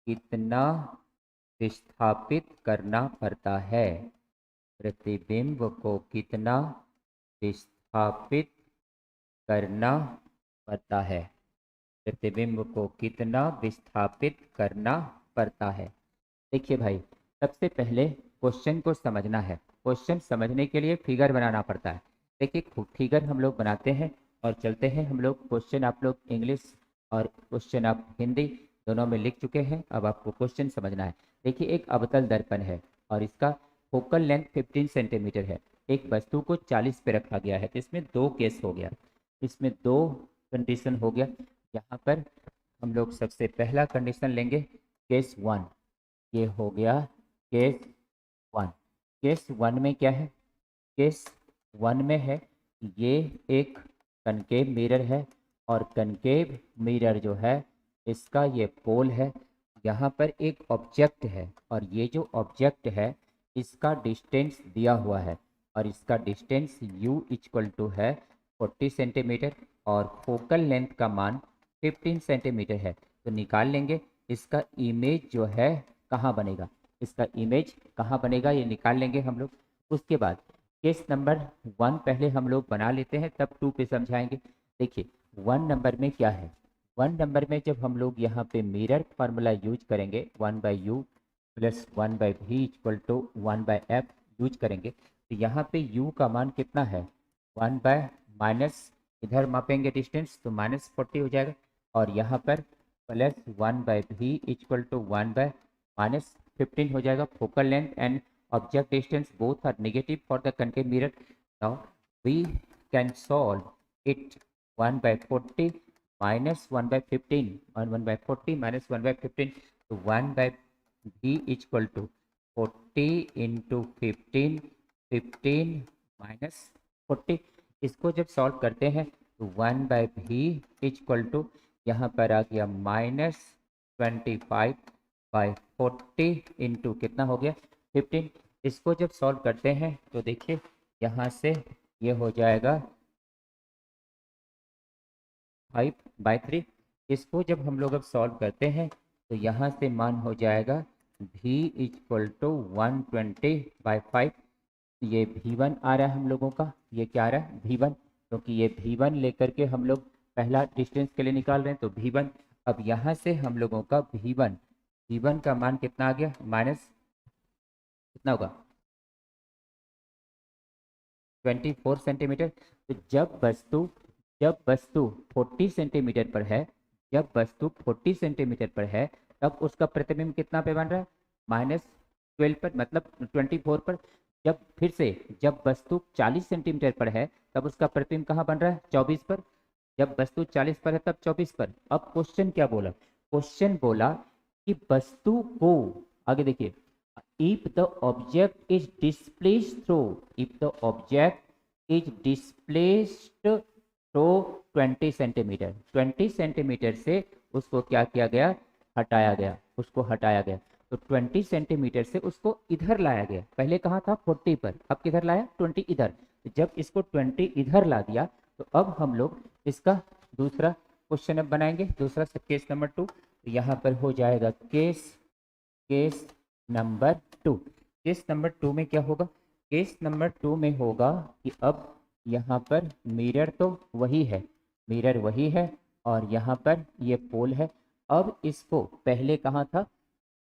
कितना विस्थापित करना पड़ता है। प्रतिबिंब को कितना विस्थापित करना पड़ता है। प्रतिबिंब को कितना विस्थापित करना पड़ता है। देखिए भाई, सबसे पहले क्वेश्चन को समझना है। क्वेश्चन समझने के लिए फिगर बनाना पड़ता है। देखिए, फिगर हम लोग बनाते हैं और चलते हैं हम लोग। क्वेश्चन आप लोग इंग्लिश और क्वेश्चन आप हिंदी दोनों में लिख चुके हैं। अब आपको क्वेश्चन समझना है। देखिए, एक अवतल दर्पण है और इसका फोकल लेंथ 15 सेंटीमीटर है। एक वस्तु को 40 पे रखा गया है। तो इसमें दो केस हो गया, इसमें दो कंडीशन हो गया। यहाँ पर हम लोग सबसे पहला कंडीशन लेंगे, केस 1। ये हो गया केस 1। केस 1 में क्या है? केस 1 में है, ये एक कनकेव मिरर है और कनकेव मिरर जो है, इसका ये पोल है। यहाँ पर एक ऑब्जेक्ट है और ये जो ऑब्जेक्ट है, इसका डिस्टेंस दिया हुआ है और इसका डिस्टेंस u इक्वल टू है 40 सेंटीमीटर और फोकल लेंथ का मान 15 सेंटीमीटर है। तो निकाल लेंगे इसका इमेज जो है कहाँ बनेगा। इसका इमेज कहाँ बनेगा ये निकाल लेंगे हम लोग। उसके बाद केस नंबर 1 पहले हम लोग बना लेते हैं, तब 2 पे समझाएंगे। देखिए, 1 नंबर में क्या है? 1 नंबर में जब हम लोग यहाँ पे मिरर फार्मूला यूज करेंगे, 1/u plus 1/v equal to 1/f use करेंगे, तो यहाँ पे u का मान कितना है? 1 बाय माइनस, इधर मापेंगे डिस्टेंस तो -40 हो जाएगा और यहाँ पर प्लस 1/v इक्वल टू 1/-15 हो जाएगा। Focal length and object distance both are negative for the concave mirror. Now we can solve it 1/40 minus 1/15 and 1/40 minus 1/15. So 1/v equal to 40 into 15, 15 minus 40। इसको जब सॉल्व करते हैं तो 1/v equal to यहाँ पर आ गया -25/40 इंटू कितना हो गया 15। इसको जब सॉल्व करते हैं तो देखिए यहाँ से ये हो जाएगा 5/3। इसको जब हम लोग अब सॉल्व करते हैं तो यहाँ से मान हो जाएगा v इक्वल टू 120/5। ये v1 आ रहा है हम लोगों का। ये क्या आ रहा है? v1, क्योंकि ये v1 लेकर के हम लोग पहला डिस्टेंस के लिए निकाल रहे हैं तो v1। अब यहाँ से हम लोगों का v1 का मान कितना आ गया? माइनस कितना होगा? 24 सेंटीमीटर। तो जब वस्तु 40 सेंटीमीटर पर है, जब वस्तु 40 सेंटीमीटर पर है, तब उसका प्रतिबिंब कितना पे बन रहा है? -12 पर, मतलब 24 पर। जब वस्तु 40 सेंटीमीटर पर है, तब उसका प्रतिबिंब कहाँ बन रहा है? 24 पर। जब वस्तु 40 पर है तब 24 पर। अब क्वेश्चन क्या बोला? क्वेश्चन बोला कि वस्तु को, आगे देखिए, if the object is displaced through 20 centimetre से उसको क्या किया गया? हटाया गया, उसको हटाया गया। तो 20 सेंटीमीटर से उसको इधर लाया गया। पहले कहाँ था 40 पर, अब किधर लाया 20 इधर। तो जब इसको 20 इधर ला दिया तो अब हम लोग इसका दूसरा क्वेश्चन अब बनाएंगे, दूसरा केस नंबर 2। तो यहाँ पर हो जाएगा केस नंबर 2। केस नंबर 2 में क्या होगा, केस नंबर 2 में होगा कि अब यहाँ पर मिरर तो वही है, मिरर वही है और यहाँ पर ये पोल है। अब इसको पहले कहाँ था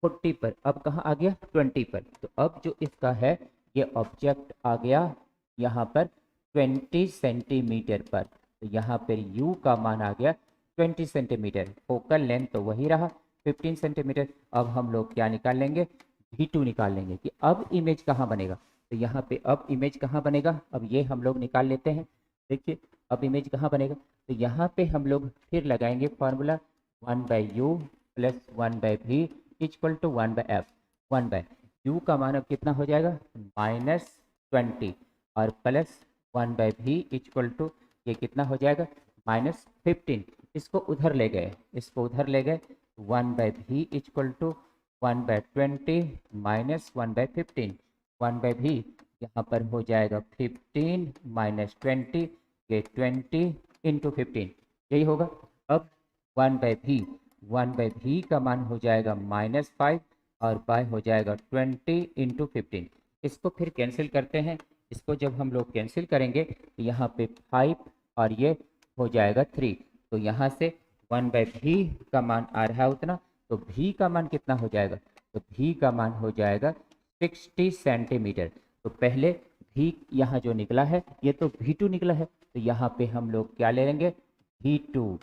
40 पर, अब कहाँ आ गया 20 पर। तो अब जो इसका है ये ऑब्जेक्ट आ गया यहाँ पर 20 सेंटीमीटर पर। तो यहाँ पर u का मान आ गया 20 सेंटीमीटर, फोकल लेंथ तो वही रहा 15 सेंटीमीटर। अब हम लोग क्या निकाल लेंगे, v2 निकाल लेंगे कि अब इमेज कहाँ बनेगा। तो यहाँ पे अब इमेज कहाँ बनेगा, अब ये हम लोग निकाल लेते हैं। देखिए अब इमेज कहाँ बनेगा, तो यहाँ पे हम लोग फिर लगाएंगे formula 1/u plus 1/v equal to 1/f। 1/u का मान अब कितना हो जाएगा -20 और प्लस 1/v इक्वल टू ये कितना हो जाएगा -15। इसको उधर ले गए, इसको उधर ले गए, 1/v equal to 1/20 minus 1/15। 1/v यहाँ पर हो जाएगा 15 माइनस 20, ये 20 इंटू 15 यही होगा। अब 1/v का मान हो जाएगा -5 और बाय हो जाएगा 20 इंटू 15। इसको फिर कैंसिल करते हैं, इसको जब हम लोग कैंसिल करेंगे तो यहाँ पे 5 और ये हो जाएगा 3। तो यहाँ से 1/v का मान आ रहा है उतना, तो v का मान कितना हो जाएगा, तो v का मान हो जाएगा 60 सेंटीमीटर। तो पहले v यहाँ जो निकला है ये तो v2 निकला है, तो यहाँ पे हम लोग क्या ले लेंगे v2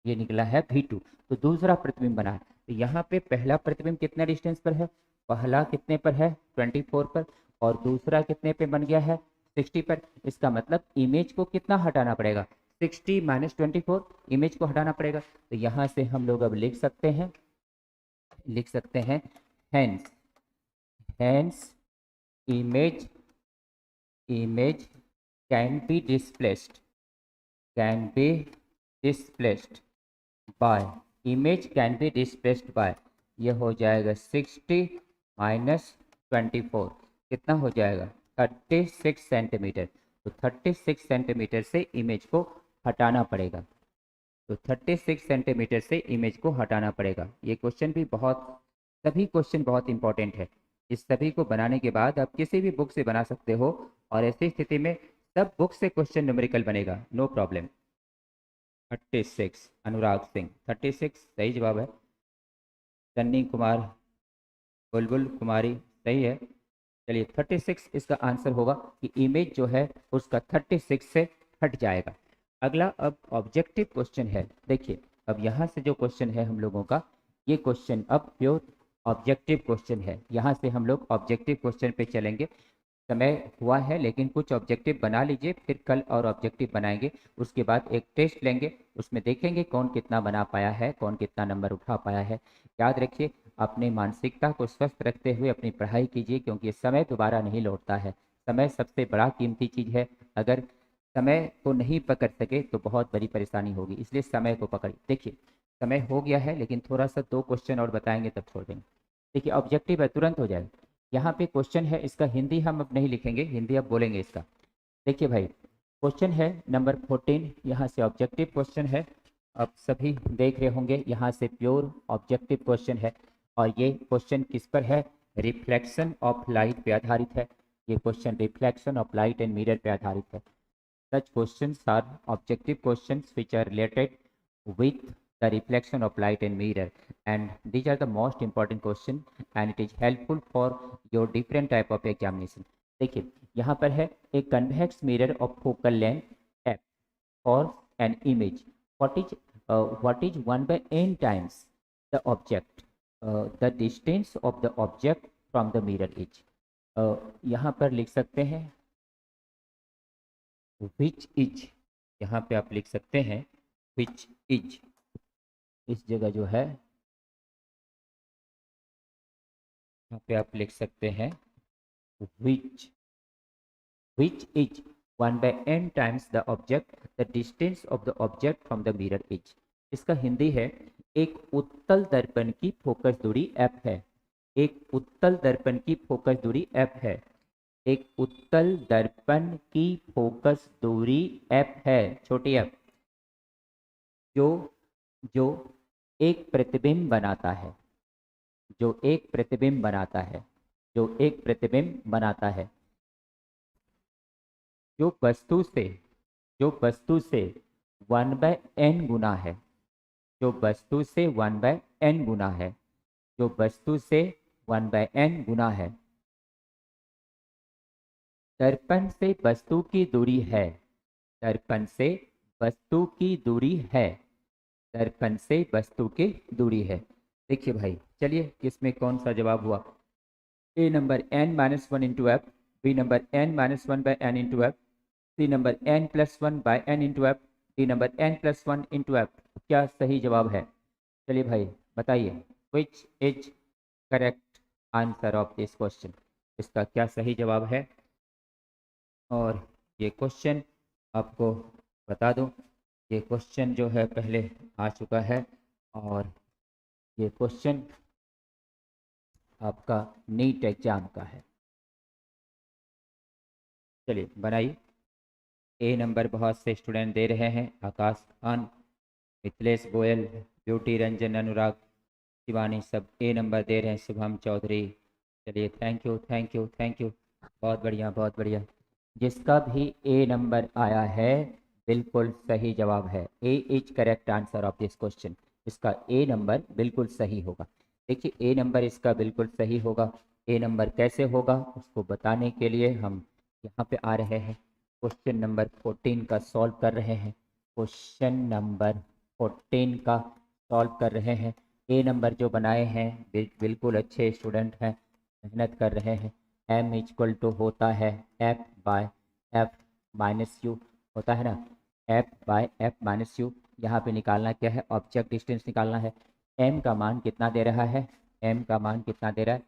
ये निकला है v2। तो दूसरा प्रतिबिंब बना है, तो यहाँ पे पहला प्रतिबिंब कितने डिस्टेंस पर है, पहला कितने पर है 24 पर और दूसरा कितने पे बन गया है 60 पर। इसका मतलब इमेज को कितना हटाना पड़ेगा 60 माइनस 24, इमेज को हटाना पड़ेगा। तो यहाँ से हम लोग अब लिख सकते हैं hence image can be displaced by ये हो जाएगा 60 माइनस 24 कितना हो जाएगा 36 सेंटीमीटर। तो 36 सेंटीमीटर से इमेज को हटाना पड़ेगा, तो 36 सेंटीमीटर से इमेज को हटाना पड़ेगा। ये क्वेश्चन भी सभी क्वेश्चन बहुत इंपॉर्टेंट है। इस सभी को बनाने के बाद आप किसी भी बुक से बना सकते हो और ऐसी स्थिति में सब बुक से क्वेश्चन न्यूमेरिकल बनेगा, नो प्रॉब्लम। 36 अनुराग सिंह 36 सही जवाब है। सन्नी कुमार बुलबुल कुमारी सही है। चलिए 36 इसका आंसर होगा कि इमेज जो है उसका 36 से हट जाएगा। अगला अब ऑब्जेक्टिव क्वेश्चन है। देखिए अब यहाँ से जो क्वेश्चन है हम लोगों का, ये क्वेश्चन अब प्योर ऑब्जेक्टिव क्वेश्चन है। यहाँ से हम लोग ऑब्जेक्टिव क्वेश्चन पे चलेंगे। समय हुआ है लेकिन कुछ ऑब्जेक्टिव बना लीजिए, फिर कल और ऑब्जेक्टिव बनाएंगे। उसके बाद एक टेस्ट लेंगे, उसमें देखेंगे कौन कितना बना पाया है, कौन कितना नंबर उठा पाया है। याद रखिए अपनी मानसिकता को स्वस्थ रखते हुए अपनी पढ़ाई कीजिए, क्योंकि समय दोबारा नहीं लौटता है। समय सबसे बड़ा कीमती चीज़ है। अगर समय को नहीं पकड़ सके तो बहुत बड़ी परेशानी होगी, इसलिए समय को पकड़िए। देखिए समय हो गया है लेकिन थोड़ा सा 2 क्वेश्चन और बताएंगे तब छोड़ देंगे। देखिए ऑब्जेक्टिव है, तुरंत हो जाएगा। यहाँ पे क्वेश्चन है, इसका हिंदी हम अब नहीं लिखेंगे, हिंदी अब बोलेंगे इसका। देखिए भाई क्वेश्चन है नंबर 14, यहाँ से ऑब्जेक्टिव क्वेश्चन है। अब सभी देख रहे होंगे यहाँ से प्योर ऑब्जेक्टिव क्वेश्चन है और ये क्वेश्चन किस पर है, रिफ्लेक्शन ऑफ लाइट पे आधारित है। ये question reflection of light and mirror पे आधारित है। Such questions are objective questions which are related with the reflection of light and mirror, and these are the most important question and it is helpful for your different type of examination. देखिए यहाँ पर है एक convex mirror of focal length f for an image. What is 1/n times the object, the distance of the object from the mirror is. यहाँ पर लिख सकते हैं विच इज, यहाँ पे आप लिख सकते हैं विच इज। इस जगह जो है यहाँ पे आप लिख सकते हैं which is 1/n times the object, the distance of the object from the mirror is. इसका हिंदी है एक उत्तल दर्पण की फोकस दूरी f है। एक उत्तल दर्पण की फोकस दूरी f है। एक उत्तल दर्पण की फोकस दूरी f है, छोटी f, जो जो एक प्रतिबिंब बनाता है, जो एक प्रतिबिंब बनाता है, जो एक प्रतिबिंब बनाता है, जो वस्तु से, जो वस्तु से 1/n गुना है, जो वस्तु से 1/n गुना है, जो वस्तु से 1/n गुना है, दर्पण से वस्तु की दूरी है, दर्पण से वस्तु की दूरी है, दर्पण से वस्तु की दूरी है। देखिए भाई, चलिए इसमें कौन सा जवाब हुआ? A number n-1 into F, B number n-1/n into F, C number n+1/n into F, D number n+1 into F. क्या सही जवाब है? चलिए भाई बताइए, which is correct answer of this question? इसका क्या सही जवाब है? और ये क्वेश्चन आपको बता दूं, ये क्वेश्चन जो है पहले आ चुका है, और ये क्वेश्चन आपका नीट एग्जाम का है। चलिए बनाइए। ए नंबर बहुत से स्टूडेंट दे रहे हैं, आकाश खान, मिथिलेश गोयल, ब्यूटी रंजन, अनुराग, शिवानी, सब ए नंबर दे रहे हैं, शुभम चौधरी। चलिए thank you thank you thank you, बहुत बढ़िया बहुत बढ़िया। जिसका भी ए नंबर आया है बिल्कुल सही जवाब है। A is correct answer of this question. इसका ए नंबर बिल्कुल सही होगा। देखिए ए नंबर इसका बिल्कुल सही होगा। ए नंबर कैसे होगा उसको बताने के लिए हम यहाँ पे आ रहे हैं, क्वेश्चन नंबर 14 का सॉल्व कर रहे हैं। क्वेश्चन नंबर 14 का सॉल्व कर रहे हैं। ए नंबर जो बनाए हैं बिल्कुल अच्छे स्टूडेंट हैं, मेहनत कर रहे हैं। m इक्वल टू होता है f/f माइनस यू, होता है ना, f/f माइनस यू। यहाँ पे निकालना क्या है? ऑब्जेक्ट डिस्टेंस निकालना है। m का मान कितना दे रहा है? m का मान कितना दे रहा है?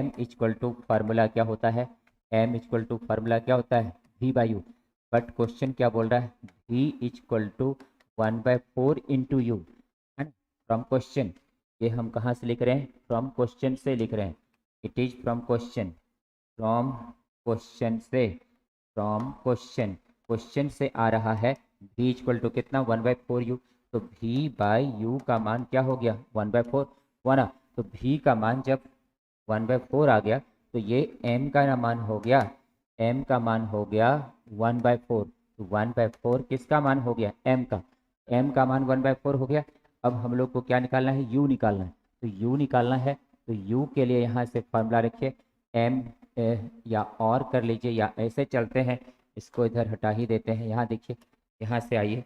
m इक्वल टू फार्मूला क्या होता है? m इक्वल टू फार्मूला क्या होता है? v/u। बट क्वेश्चन क्या बोल रहा है? v equal to 1/4 into U, है ना, फ्रॉम क्वेश्चन। ये हम कहाँ से लिख रहे हैं? फ्रॉम क्वेश्चन से लिख रहे हैं। It is from question, from question से, फ्रॉम क्वेश्चन, क्वेश्चन से आ रहा है v इक्वल टू कितना? 1/4 यू। तो v बाई यू का मान क्या हो गया? 1/4 हुआ ना। तो v का मान जब 1/4 आ गया तो ये m का मान हो गया, m का मान हो गया 1/4। तो 1/4 किसका मान हो गया? m का, m का मान 1/4 हो गया। अब हम लोग को क्या निकालना है? u निकालना है। तो u निकालना है तो u के लिए यहाँ से फॉर्मूला रखिए, m या और कर लीजिए या ऐसे चलते हैं, इसको इधर हटा ही देते हैं। यहाँ देखिए, यहाँ से आइए,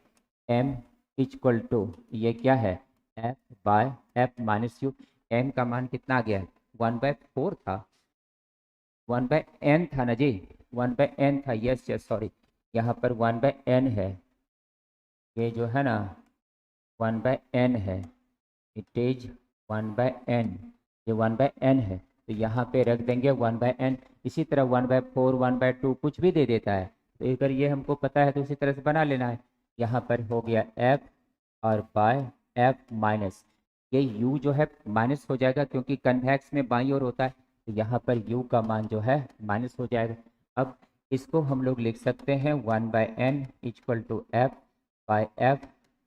m इक्वल टू ये क्या है? f/f minus you. m का मान कितना आ गया है? 1/4 था, 1/n था ना जी, 1/n था। यस यस सॉरी, यहाँ पर 1/n है, ये जो है ना 1/n है, इट इज 1/n, ये 1/n है। तो यहाँ पे रख देंगे 1/n। इसी तरह 1/4 1/2 कुछ भी दे देता है, तो अगर ये हमको पता है तो उसी तरह से बना लेना है। यहाँ पर हो गया f और बाय f माइनस, ये u जो है माइनस हो जाएगा क्योंकि कन्वेक्स में बाईं ओर होता है, तो यहाँ पर u का मान जो है माइनस हो जाएगा। अब इसको हम लोग लिख सकते हैं 1/n equal to f/f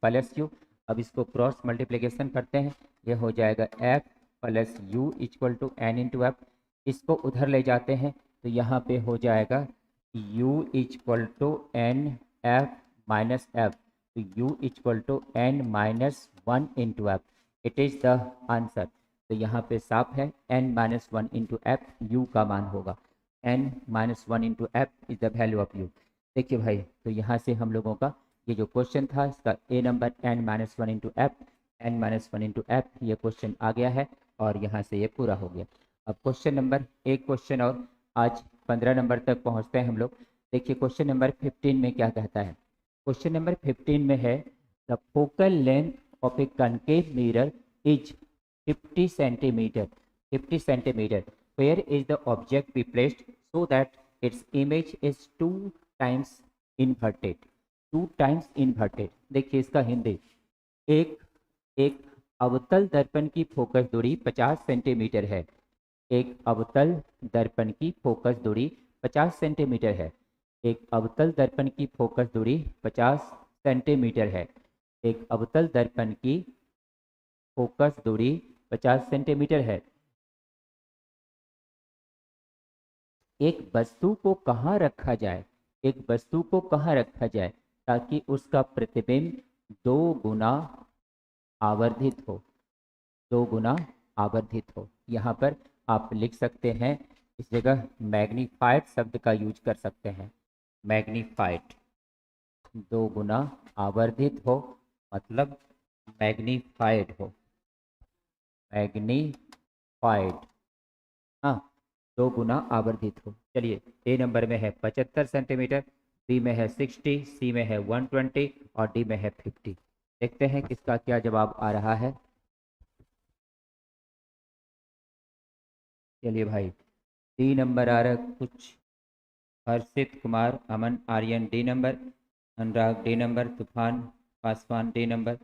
plus you. अब इसको क्रॉस मल्टीप्लिकेशन करते हैं, ये हो जाएगा f plus U equal to n into F. इसको उधर ले जाते हैं तो यहाँ पे हो जाएगा u equal to n f minus f, तो u equal to n minus 1 into F. It is the answer. तो यहाँ पे साफ है n-1 इंटू एफ यू का मान होगा, n-1 into F is the value of you. देखिए भाई, तो यहाँ से हम लोगों का ये जो क्वेश्चन था इसका A number n-1 into F, n-1 into F, ये क्वेश्चन आ गया है और यहाँ से ये पूरा हो गया। अब क्वेश्चन नंबर, एक क्वेश्चन और, आज 15 नंबर तक पहुँचते हैं हम लोग। देखिए क्वेश्चन नंबर 15 में क्या कहता है? क्वेश्चन नंबर 15 में है the focal length of a concave mirror is 50 centimetre, 50 centimetre, where is the object be placed so that its image is 2 times inverted, 2 times inverted। देखिए इसका हिंदी, एक एक अवतल दर्पण की फोकस दूरी 50 सेंटीमीटर है। एक अवतल दर्पण की फोकस दूरी 50 सेंटीमीटर है। एक अवतल दर्पण की फोकस दूरी 50 सेंटीमीटर है। एक अवतल दर्पण की फोकस दूरी 50 सेंटीमीटर है। एक वस्तु को कहाँ रखा जाए? एक वस्तु को कहाँ रखा जाए ताकि उसका प्रतिबिंब 2 गुना आवर्धित हो? 2 गुना आवर्धित हो। यहाँ पर आप लिख सकते हैं, इस जगह मैग्नीफाइड शब्द का यूज कर सकते हैं। मैग्नीफाइड, 2 गुना आवर्धित हो मतलब मैग्नीफाइड हो। मैग्नीफाइड, हाँ, 2 गुना आवर्धित हो। चलिए, ए नंबर में है 75 सेंटीमीटर, बी में है 60, सी में है 120 और डी में है 50। देखते हैं किसका क्या जवाब आ रहा है। चलिए भाई, डी नंबर आ रहा है कुछ। Harshit Kumar, Aman Aryan D number, Anurag D number, Tufan Paswan D number,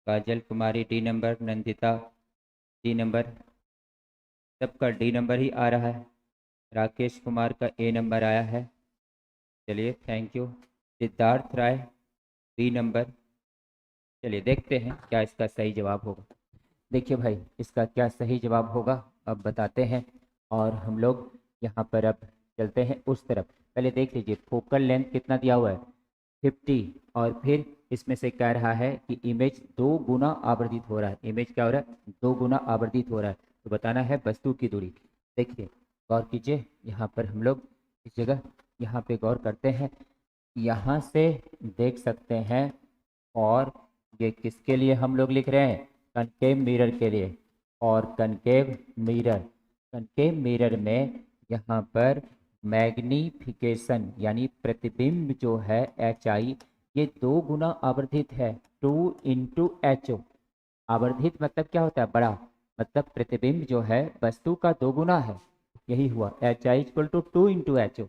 Kajal Kumari D number, Nandita D number, सबका डी नंबर ही आ रहा है। राकेश कुमार का ए नंबर आया है। चलिए, thank you. Siddharth Rai B number. चलिए देखते हैं क्या इसका सही जवाब होगा। देखिए भाई, इसका क्या सही जवाब होगा अब बताते हैं। और हम लोग यहाँ पर अब चलते हैं उस तरफ। पहले देख लीजिए फोकल लेंथ कितना दिया हुआ है, 50, और फिर इसमें से कह रहा है कि इमेज 2 गुना आवर्धित हो रहा है। इमेज क्या हो रहा है? 2 गुना आवर्धित हो रहा है। तो बताना है वस्तु की दूरी। देखिए, गौर कीजिए, यहाँ पर हम लोग इस जगह यहाँ पे गौर करते हैं। यहाँ से देख सकते हैं, और ये किसके लिए हम लोग लिख रहे हैं? कनकेव मिरर के लिए। और कनकेव मिरर में यहाँ पर मैग्नीफिकेशन यानी प्रतिबिंब जो है एच आई, ये 2 गुना आवर्धित है। 2 × HO। आवर्धित मतलब क्या होता है? बड़ा। मतलब प्रतिबिंब जो है वस्तु का 2 गुना है। यही हुआ, H I equal to 2 × HO।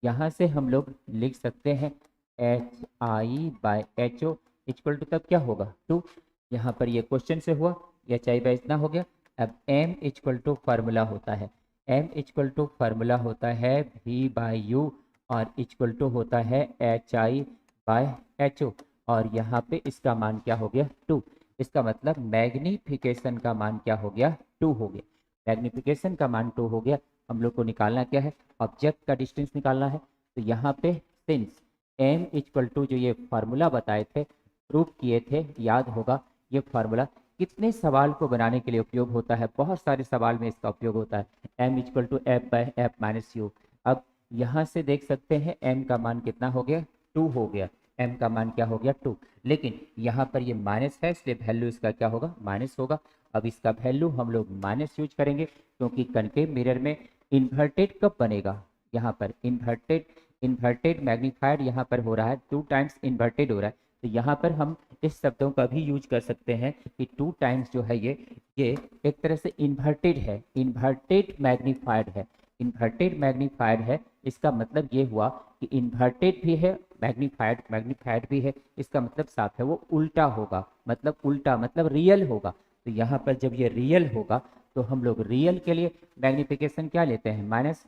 यहाँ से हम लोग लिख सकते हैं HI/HO इक्वल टू, तब क्या होगा? 2। यहाँ पर ये क्वेश्चन से हुआ, HI बाय इतना हो गया। अब M इक्वल टू फार्मूला होता है, M इक्वल टू फार्मूला होता है V/U, और इक्वल टू होता है HI/HO। और यहाँ पे इसका मान क्या हो गया? 2। इसका मतलब मैग्नीफिकेशन का मान क्या हो गया? 2 हो गया। मैग्नीफिकेशन का मान 2 हो गया। हम लोग को निकालना क्या है? ऑब्जेक्ट का डिस्टेंस निकालना है। तो यहाँ पे सिंस M इक्वल टू, जो ये फार्मूला बताए थे, प्रूव किए थे, याद होगा, ये फार्मूला कितने सवाल को बनाने के लिए उपयोग होता है? बहुत सारे सवाल में इसका उपयोग होता है। M equal to F/F-U। अब यहाँ से देख सकते हैं M का मान कितना हो गया? 2 हो गया। M का मान क्या हो गया? 2। लेकिन यहाँ पर ये माइनस है, इसलिए वैल्यू इसका क्या होगा? माइनस होगा। अब इसका वैल्यू हम लोग माइनस यूज करेंगे, क्योंकि कनकेव मिरर में इन्वर्टेड कब बनेगा? यहाँ पर इन्वर्टेड मैग्नीफाइड यहाँ पर हो रहा है, 2 टाइम्स इन्वर्टेड हो रहा है। तो यहाँ पर हम इस शब्दों का भी यूज कर सकते हैं कि 2 टाइम्स जो है ये एक तरह से इन्वर्टेड है, इन्वर्टेड मैग्नीफाइड है। इन्वर्टेड मैग्नीफाइड है, इसका मतलब ये हुआ कि इन्वर्टेड भी है, मैग्नीफाइड भी है। इसका मतलब साफ है, वो उल्टा होगा, मतलब उल्टा मतलब रियल होगा। तो यहाँ पर जब ये रियल होगा तो हम लोग रियल के लिए मैग्निफिकेशन क्या लेते हैं? माइनस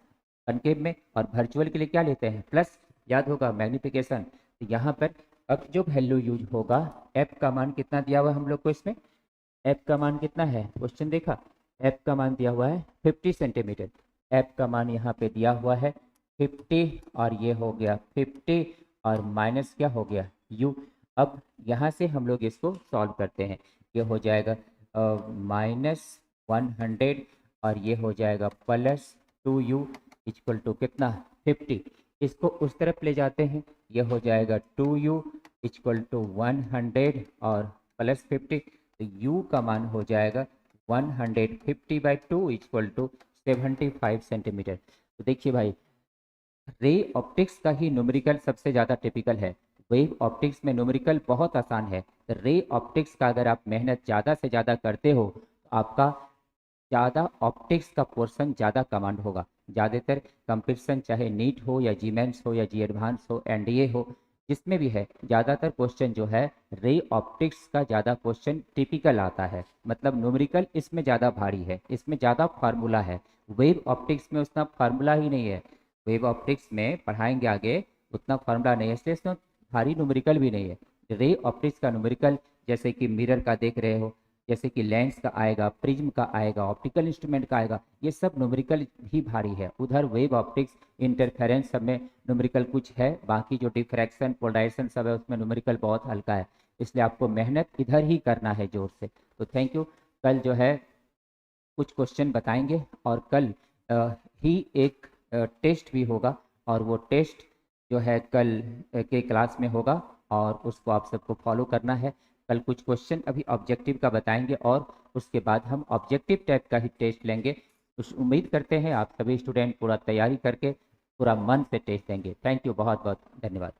कनकेव में, और वर्चुअल के लिए क्या लेते हैं? प्लस। याद होगा मैग्निफिकेशन। तो यहाँ पर अब जो वैल्यू यूज होगा, एफ का मान कितना दिया हुआ है हम लोग को इसमें? एफ का मान कितना है? क्वेश्चन देखा, एफ का मान दिया हुआ है 50 सेंटीमीटर। एफ का मान यहाँ पे दिया हुआ है 50, और ये हो गया 50, और माइनस क्या हो गया? यू। अब यहाँ से हम लोग इसको सॉल्व करते हैं। ये हो जाएगा -100, और ये हो जाएगा +2u इक्वल टू कितना? 50। इसको उस तरफ ले जाते हैं, ये हो जाएगा 2u इक्वल टू 100 और +50। तो u का मान हो जाएगा 150/2 इक्वल टू 75 सेंटीमीटर। तो देखिए भाई, रे ऑप्टिक्स का ही न्यूमेरिकल सबसे ज़्यादा टिपिकल है। वेव ऑप्टिक्स में न्यूमेरिकल बहुत आसान है। तो रे ऑप्टिक्स का अगर आप मेहनत ज़्यादा से ज़्यादा करते हो तो आपका ज़्यादा ऑप्टिक्स का पोर्शन ज़्यादा कमांड होगा। ज़्यादातर कंपटीशन चाहे नीट हो या जी मेंस हो या जी एडवांस हो, एनडीए हो, जिसमें भी है ज़्यादातर क्वेश्चन जो है रे ऑप्टिक्स का ज़्यादा क्वेश्चन टिपिकल आता है, मतलब न्यूमेरिकल इसमें ज़्यादा भारी है, इसमें ज़्यादा फार्मूला है। वेव ऑप्टिक्स में उतना फार्मूला ही नहीं है, वेव ऑप्टिक्स में पढ़ाएंगे आगे उतना फार्मूला नहीं है, इसलिए इसमें भारी न्यूमेरिकल भी नहीं है। रे ऑप्टिक्स का न्यूमेरिकल जैसे कि मिरर का देख रहे हो, जैसे कि लेंस का आएगा, प्रिज्म का आएगा, ऑप्टिकल इंस्ट्रूमेंट का आएगा, ये सब न्यूमेरिकल ही भारी है। उधर वेव ऑप्टिक्स इंटरफेरेंस सब में न्यूमेरिकल कुछ है, बाकी जो डिफ्रैक्शन पोलराइजेशन सब है उसमें न्यूमेरिकल बहुत हल्का है, इसलिए आपको मेहनत इधर ही करना है जोर से। तो थैंक यू। कल जो है कुछ क्वेश्चन बताएंगे और कल ही एक टेस्ट भी होगा, और वो टेस्ट जो है कल के क्लास में होगा और उसको आप सबको फॉलो करना है। कल कुछ क्वेश्चन अभी ऑब्जेक्टिव का बताएंगे और उसके बाद हम ऑब्जेक्टिव टाइप का ही टेस्ट लेंगे। उस उम्मीद करते हैं आप सभी स्टूडेंट पूरा तैयारी करके पूरा मन से टेस्ट देंगे। थैंक यू, बहुत बहुत धन्यवाद।